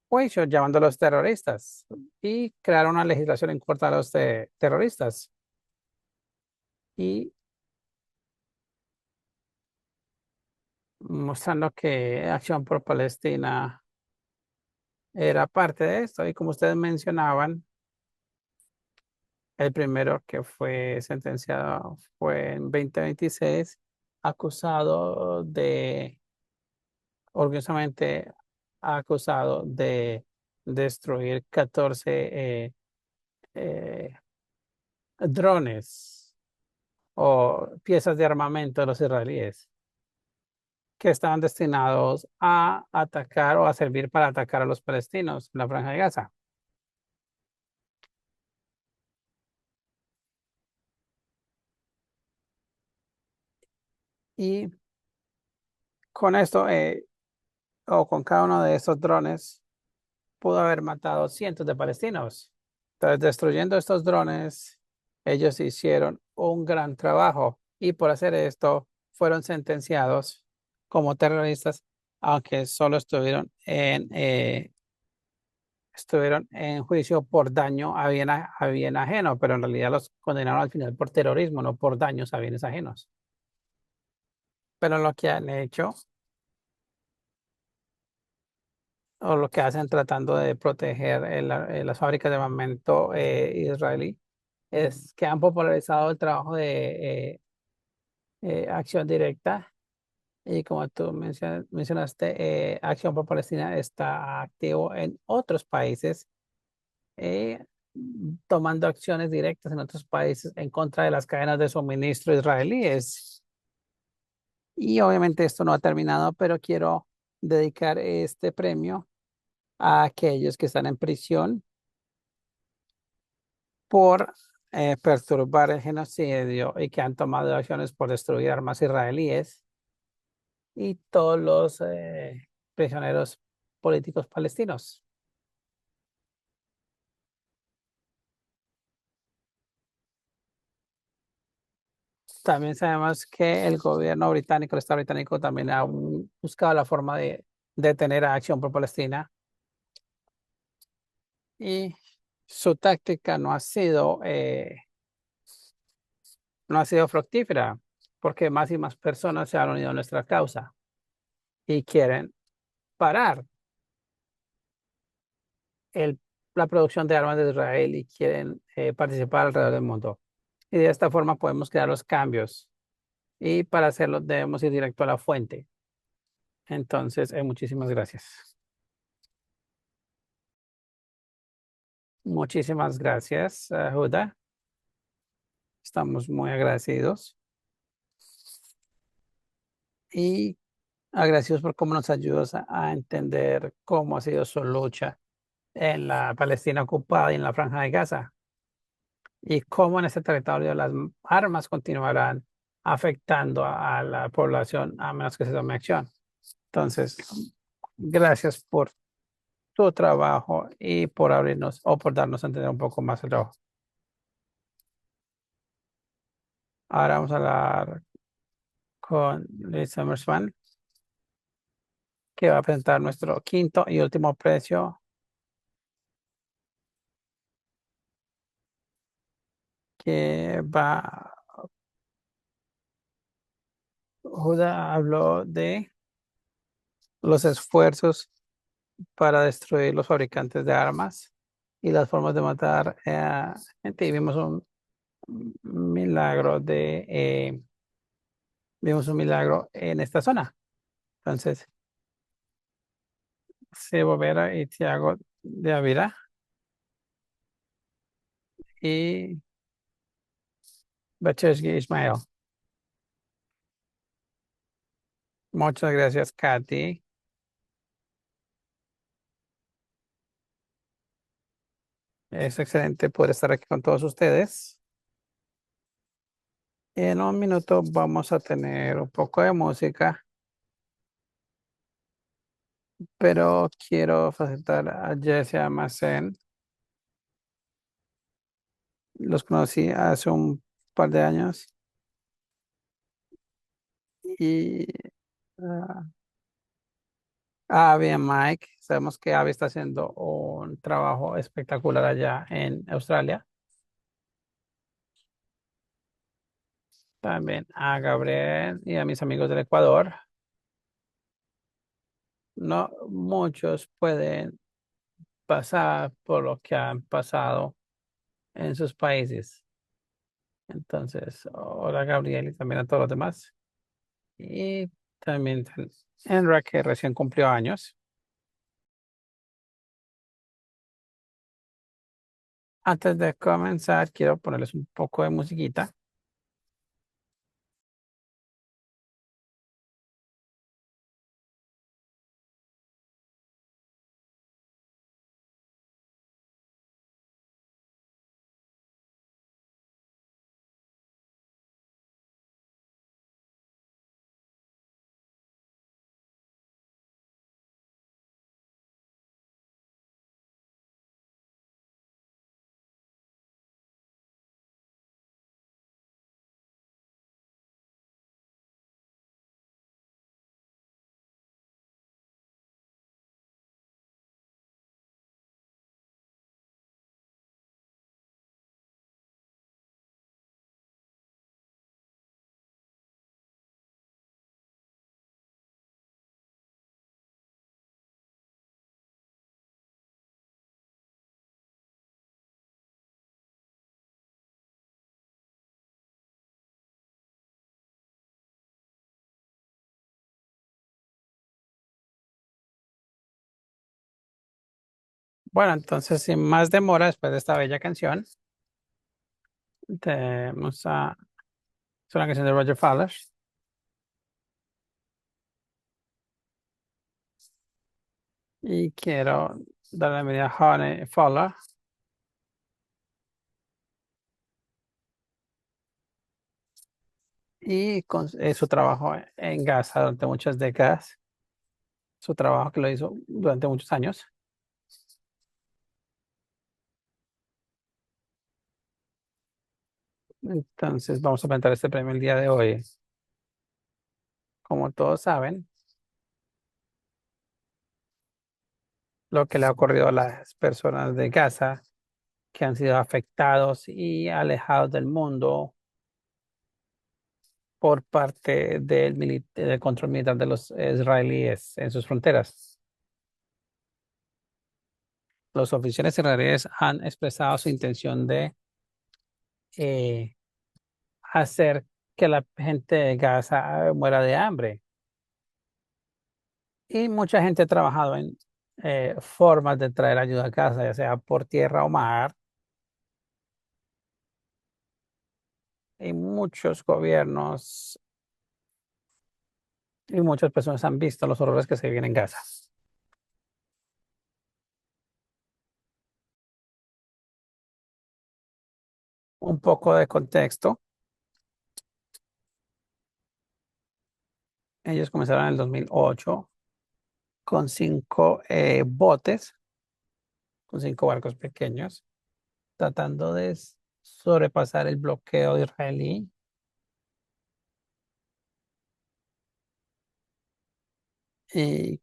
juicio, llamándolos terroristas, y crearon una legislación en contra de los terroristas. Y mostrando que Acción por Palestina era parte de esto. Y como ustedes mencionaban, el primero que fue sentenciado fue en 2026, acusado de, orgullosamente acusado de destruir 14 eh, drones o piezas de armamento de los israelíes que estaban destinados a atacar o a servir para atacar a los palestinos en la Franja de Gaza. Y con esto, o con cada uno de estos drones, pudo haber matado cientos de palestinos. Entonces, destruyendo estos drones, ellos hicieron un gran trabajo y por hacer esto fueron sentenciados como terroristas, aunque solo estuvieron en juicio por daño a bien ajeno, pero en realidad los condenaron al final por terrorismo, no por daños a bienes ajenos. Pero lo que han hecho o lo que hacen tratando de proteger las fábricas de armamento israelí es que han popularizado el trabajo de acción directa. Y como tú mencionaste, Acción por Palestina está activo en otros países, eh, tomando acciones directas en otros países en contra de las cadenas de suministro israelíes. Y obviamente esto no ha terminado, pero quiero dedicar este premio a aquellos que están en prisión por perturbar el genocidio y que han tomado acciones por destruir armas israelíes, y todos los prisioneros políticos palestinos. También sabemos que el gobierno británico, el Estado británico, también ha buscado la forma de detener a Acción por Palestina, y su táctica no ha sido fructífera, porque más y más personas se han unido a nuestra causa y quieren parar el, la producción de armas de Israel y quieren participar alrededor del mundo. y de esta forma podemos crear los cambios. Y para hacerlo debemos ir directo a la fuente. Entonces, muchísimas gracias. Muchísimas gracias, Huda. Estamos muy agradecidos. Y agradecidos por cómo nos ayudas a entender cómo ha sido su lucha en la Palestina ocupada y en la Franja de Gaza. Y cómo en este territorio las armas continuarán afectando a la población a menos que se tome acción. Entonces, gracias por tu trabajo y por abrirnos o por darnos a entender un poco más el trabajo. Ahora vamos a hablar con Luis Summersman, que va a presentar nuestro quinto y último precio, que va. Judá habló de los esfuerzos para destruir los fabricantes de armas y las formas de matar gente. Y vimos un milagro vimos un milagro en esta zona. Entonces, Sebo Vera y Tiago de Avira y Bachevsky Ismael. Muchas gracias, Katy. Es excelente poder estar aquí con todos ustedes. En un minuto vamos a tener un poco de música, pero quiero presentar a Jesse Almacén. Los conocí hace un par de años y ah, Abby y Mike. Sabemos que Abby está haciendo un trabajo espectacular allá en Australia. También a Gabriel y a mis amigos del Ecuador. No muchos pueden pasar por lo que han pasado en sus países. Entonces, hola Gabriel y también a todos los demás. Y también Enra, que recién cumplió años. Antes de comenzar, quiero ponerles un poco de musiquita. Bueno, entonces, sin más demora, después de esta bella canción, tenemos es una canción de Roger Fowler. Y quiero darle la bienvenida a Honey Fowler. Y con su trabajo en Gaza durante muchas décadas. Su trabajo que lo hizo durante muchos años. Entonces, vamos a presentar este premio el día de hoy. Como todos saben, lo que le ha ocurrido a las personas de Gaza que han sido afectados y alejados del mundo por parte del control militar de los israelíes en sus fronteras. Los oficiales israelíes han expresado su intención de hacer que la gente de Gaza muera de hambre. Y mucha gente ha trabajado en formas de traer ayuda a Gaza, ya sea por tierra o mar. Y muchos gobiernos y muchas personas han visto los horrores que se viven en Gaza. Un poco de contexto. Ellos comenzaron en el 2008 con 5 botes, con 5 barcos pequeños, tratando de sobrepasar el bloqueo israelí. Y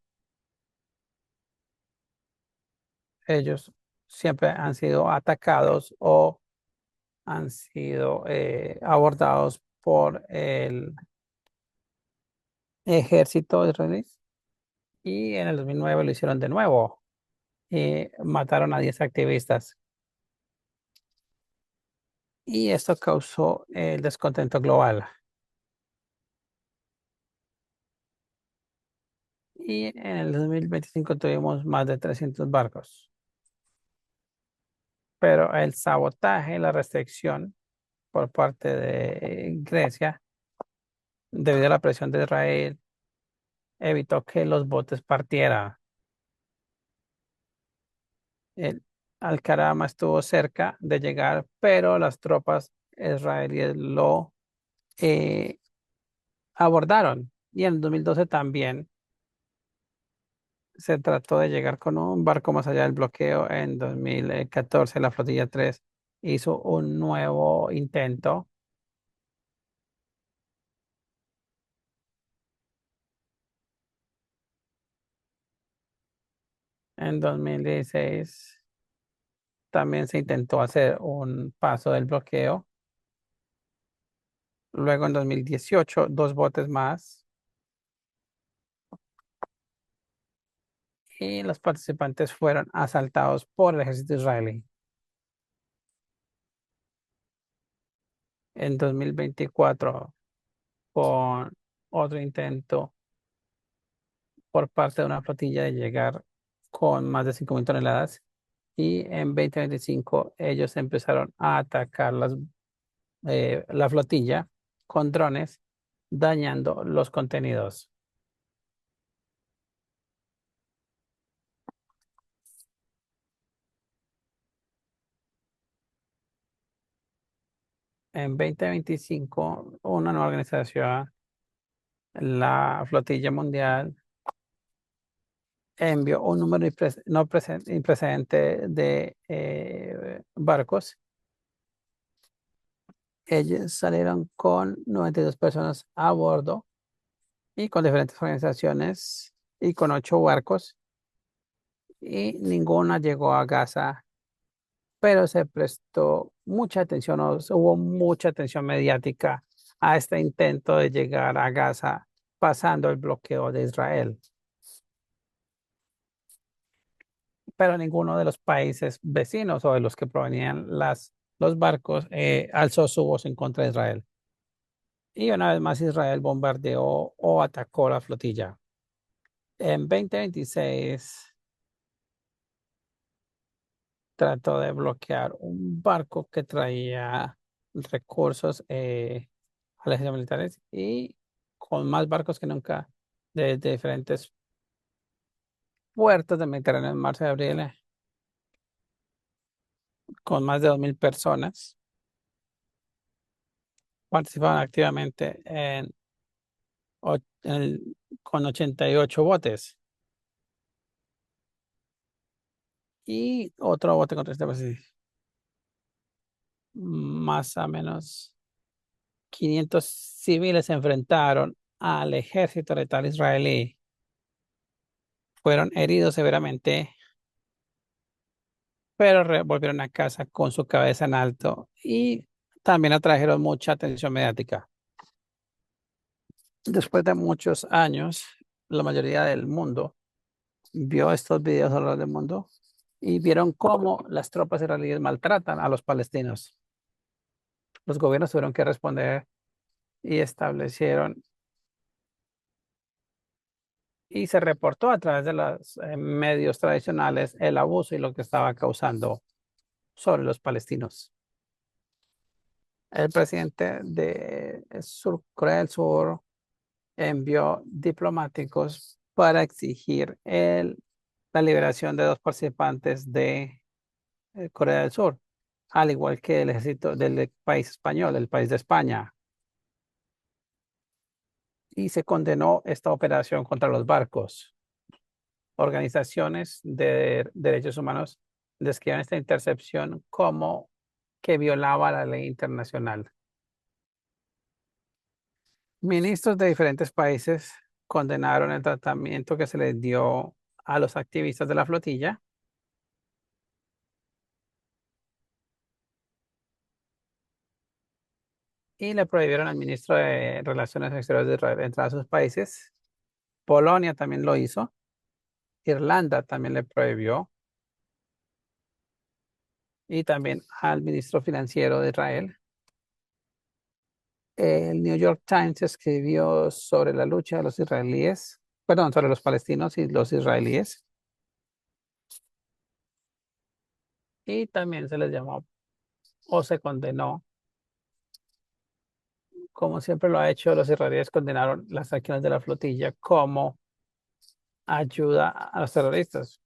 ellos siempre han sido atacados o han sido abordados por el ejército israelí. Y en el 2009 lo hicieron de nuevo y mataron a 10 activistas. Y esto causó el descontento global. Y en el 2025 tuvimos más de 300 barcos. Pero el sabotaje y la restricción por parte de Grecia, debido a la presión de Israel, evitó que los botes partieran. El Al-Karama estuvo cerca de llegar, pero las tropas israelíes lo eh, abordaron. Y en el 2012 también se trató de llegar con un barco más allá del bloqueo. En 2014 la flotilla 3 hizo un nuevo intento. En 2016 también se intentó hacer un paso del bloqueo. Luego en 2018 2 botes más y los participantes fueron asaltados por el ejército israelí. En 2024 con otro intento por parte de una flotilla de llegar con más de 5.000 toneladas. Y en 2025 ellos empezaron a atacar la flotilla con drones, dañando los contenidos. En 2025 una nueva organización, la Flotilla Mundial, envió un número no imprecedente de barcos. Ellos salieron con 92 personas a bordo y con diferentes organizaciones y con 8 barcos, y ninguna llegó a Gaza, pero se prestó mucha atención, hubo mucha atención mediática a este intento de llegar a Gaza pasando el bloqueo de Israel. Pero ninguno de los países vecinos o de los que provenían los barcos alzó su voz en contra de Israel. Y una vez más Israel bombardeó o atacó la flotilla. En 2026 trató de bloquear un barco que traía recursos a las islas militares, y con más barcos que nunca de diferentes puertos del Mediterráneo en marzo y abril, con más de 2.000 personas. Participaban activamente con 88 botes y otro bote con 30 personas. Más o menos 500 civiles se enfrentaron al ejército letal israelí. Fueron heridos severamente, pero volvieron a casa con su cabeza en alto y también atrajeron mucha atención mediática. Después de muchos años, la mayoría del mundo vio estos videos alrededor del mundo y vieron cómo las tropas israelíes maltratan a los palestinos. los gobiernos tuvieron que responder y establecieron y se reportó a través de los medios tradicionales el abuso y lo que estaba causando sobre los palestinos. El presidente de Corea del Sur envió diplomáticos para exigir la liberación de dos participantes de Corea del Sur, al igual que el ejército del país español, del país de España. Y se condenó esta operación contra los barcos. Organizaciones de derechos humanos describen esta intercepción como que violaba la ley internacional. Ministros de diferentes países condenaron el tratamiento que se les dio a los activistas de la flotilla y le prohibieron al ministro de Relaciones Exteriores de Israel entrar a sus países. Polonia también lo hizo. Irlanda también le prohibió. Y también al ministro financiero de Israel. El New York Times escribió sobre la lucha de los israelíes, perdón, sobre los palestinos y los israelíes. Y también se les llamó o se condenó, como siempre lo ha hecho, los israelíes condenaron las acciones de la flotilla como ayuda a los terroristas.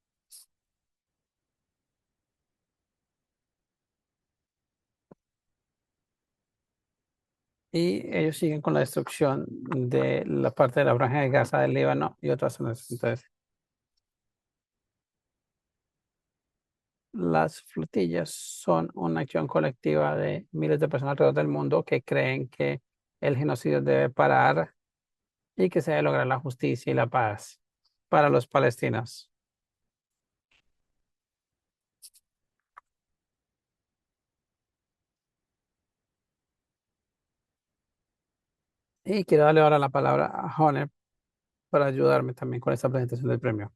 Y ellos siguen con la destrucción de la parte de la franja de Gaza, del Líbano y otras zonas. Entonces, las flotillas son una acción colectiva de miles de personas alrededor del mundo que creen que el genocidio debe parar y que se debe lograr la justicia y la paz para los palestinos. Y quiero darle ahora la palabra a Joner para ayudarme también con esta presentación del premio.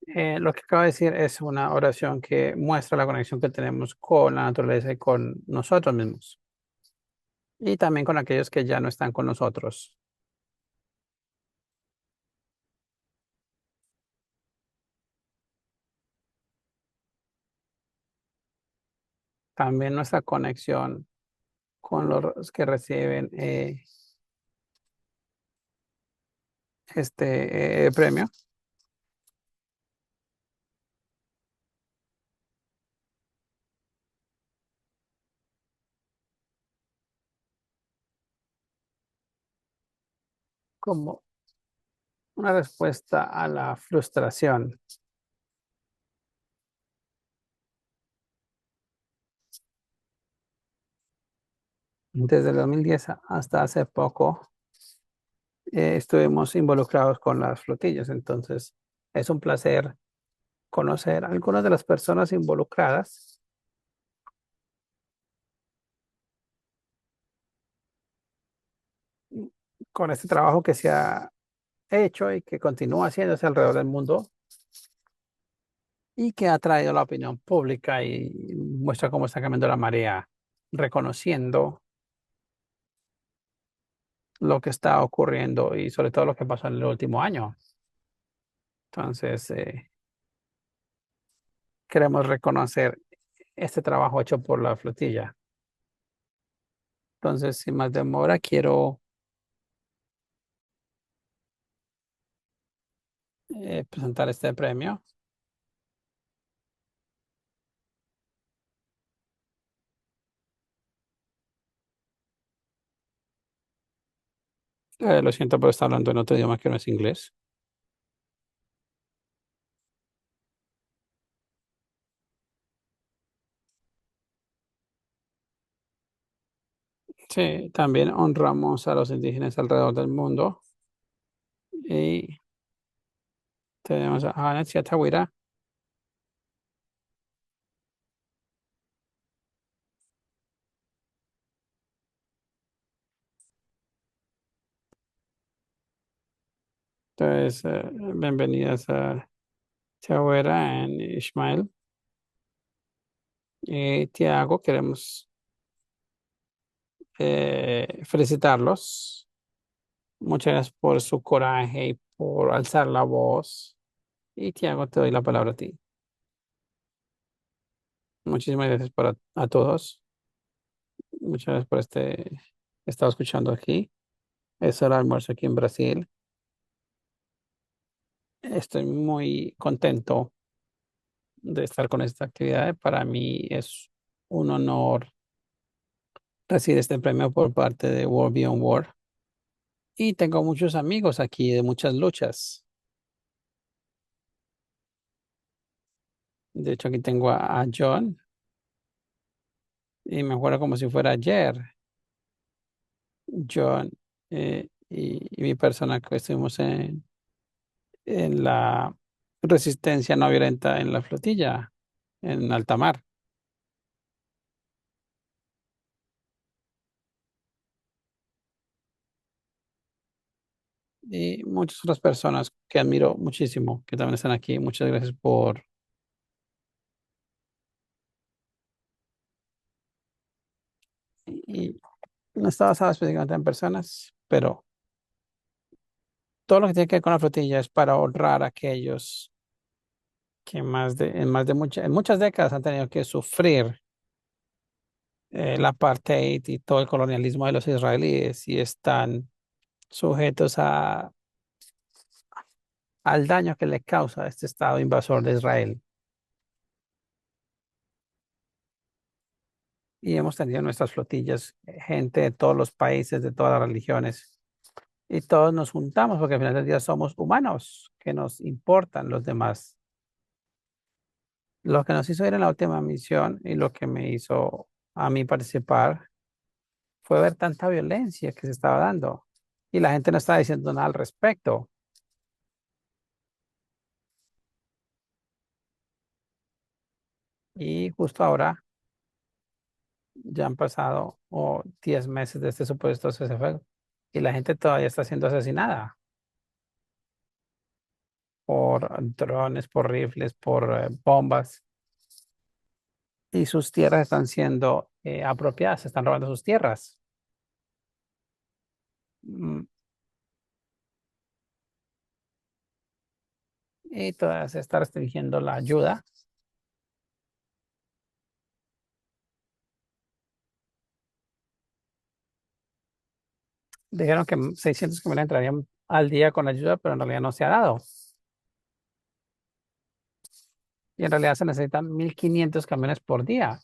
Lo que acabo de decir es una oración que muestra la conexión que tenemos con la naturaleza y con nosotros mismos. Y también con aquellos que ya no están con nosotros. También nuestra conexión con los que reciben este premio. Como una respuesta a la frustración. Desde el 2010 hasta hace poco estuvimos involucrados con las flotillas, entonces es un placer conocer a algunas de las personas involucradas con este trabajo que se ha hecho y que continúa haciéndose alrededor del mundo y que ha traído la opinión pública y muestra cómo está cambiando la marea, reconociendo lo que está ocurriendo y sobre todo lo que pasó en el último año. Entonces, queremos reconocer este trabajo hecho por la flotilla. Entonces, sin más demora, quiero presentar este premio. Lo siento por estar hablando en otro idioma que no es inglés. Sí, también honramos a los indígenas alrededor del mundo y tenemos a Hanet Tawira. Entonces, bienvenidas a Tawira and Ismael. Y Tiago, queremos felicitarlos. Muchas gracias por su coraje y por alzar la voz. Y Tiago, te doy la palabra a ti. Muchísimas gracias a todos. Muchas gracias por estado escuchando aquí. Es hora de almuerzo aquí en Brasil. Estoy muy contento de estar con esta actividad. Para mí es un honor recibir este premio por parte de World Beyond War. Y tengo muchos amigos aquí de muchas luchas. De hecho, aquí tengo a John y me acuerdo como si fuera ayer. John y mi persona que estuvimos en la resistencia no violenta en la flotilla, en alta mar. Y muchas otras personas que admiro muchísimo, que también están aquí. Muchas gracias y no está basado específicamente en personas, pero todo lo que tiene que ver con la flotilla es para honrar a aquellos que en muchas décadas han tenido que sufrir el apartheid y todo el colonialismo de los israelíes y están sujetos al daño que le causa este Estado invasor de Israel. Y hemos tenido en nuestras flotillas gente de todos los países, de todas las religiones, y todos nos juntamos porque al final del día somos humanos, que nos importan los demás. Lo que nos hizo ir en la última misión y lo que me hizo a mí participar fue ver tanta violencia que se estaba dando y la gente no estaba diciendo nada al respecto. Y justo ahora ya han pasado 10 meses de este supuesto cese al fuego y la gente todavía está siendo asesinada por drones, por rifles, por bombas y sus tierras están siendo apropiadas, se están robando sus tierras. Mm, Y todavía se está restringiendo la ayuda. Dijeron que 600 camiones entrarían al día con ayuda, pero en realidad no se ha dado. Y en realidad se necesitan 1.500 camiones por día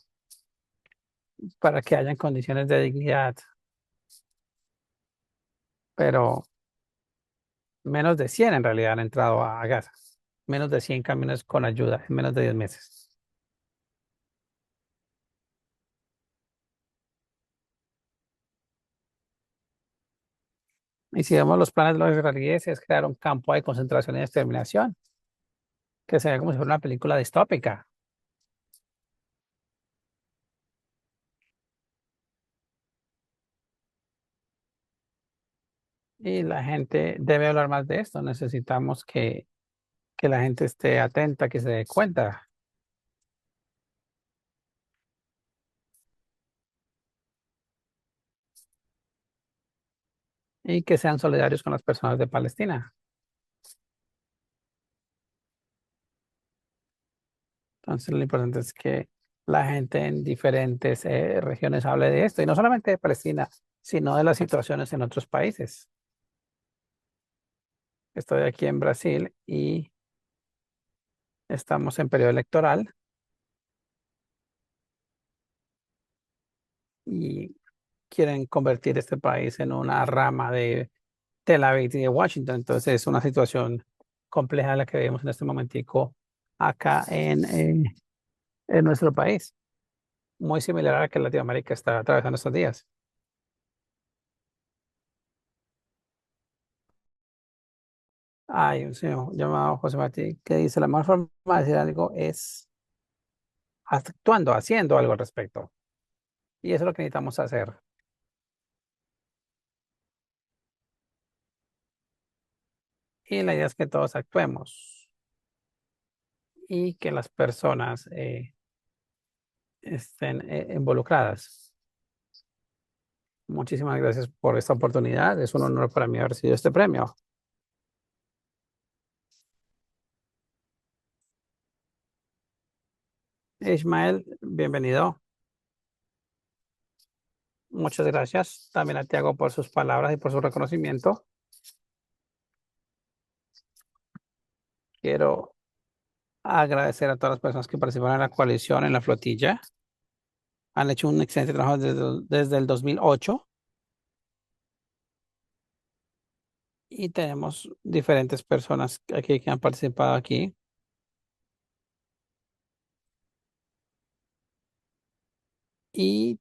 para que hayan condiciones de dignidad. Pero menos de 100 en realidad han entrado a Gaza. Menos de 100 camiones con ayuda en menos de 10 meses. Y si vemos los planes de los israelíes, es crear un campo de concentración y exterminación, que se ve como si fuera una película distópica. Y la gente debe hablar más de esto. Necesitamos que la gente esté atenta, que se dé cuenta y que sean solidarios con las personas de Palestina. Entonces, lo importante es que la gente en diferentes regiones hable de esto, y no solamente de Palestina, sino de las situaciones en otros países. Estoy aquí en Brasil y estamos en periodo electoral y quieren convertir este país en una rama de Tel Aviv y de Washington. Entonces es una situación compleja la que vemos en este momentico acá en nuestro país, muy similar a la que Latinoamérica está atravesando estos días. Hay un señor llamado José Martí que dice, la mejor forma de decir algo es actuando, haciendo algo al respecto. Y eso es lo que necesitamos hacer. Y la idea es que todos actuemos y que las personas estén involucradas. Muchísimas gracias por esta oportunidad. Es un honor para mí haber recibido este premio. Ismael, bienvenido. Muchas gracias también a Tiago por sus palabras y por su reconocimiento. Quiero agradecer a todas las personas que participaron en la coalición, en la flotilla. Han hecho un excelente trabajo desde el 2008 y tenemos diferentes personas aquí que han participado aquí. Y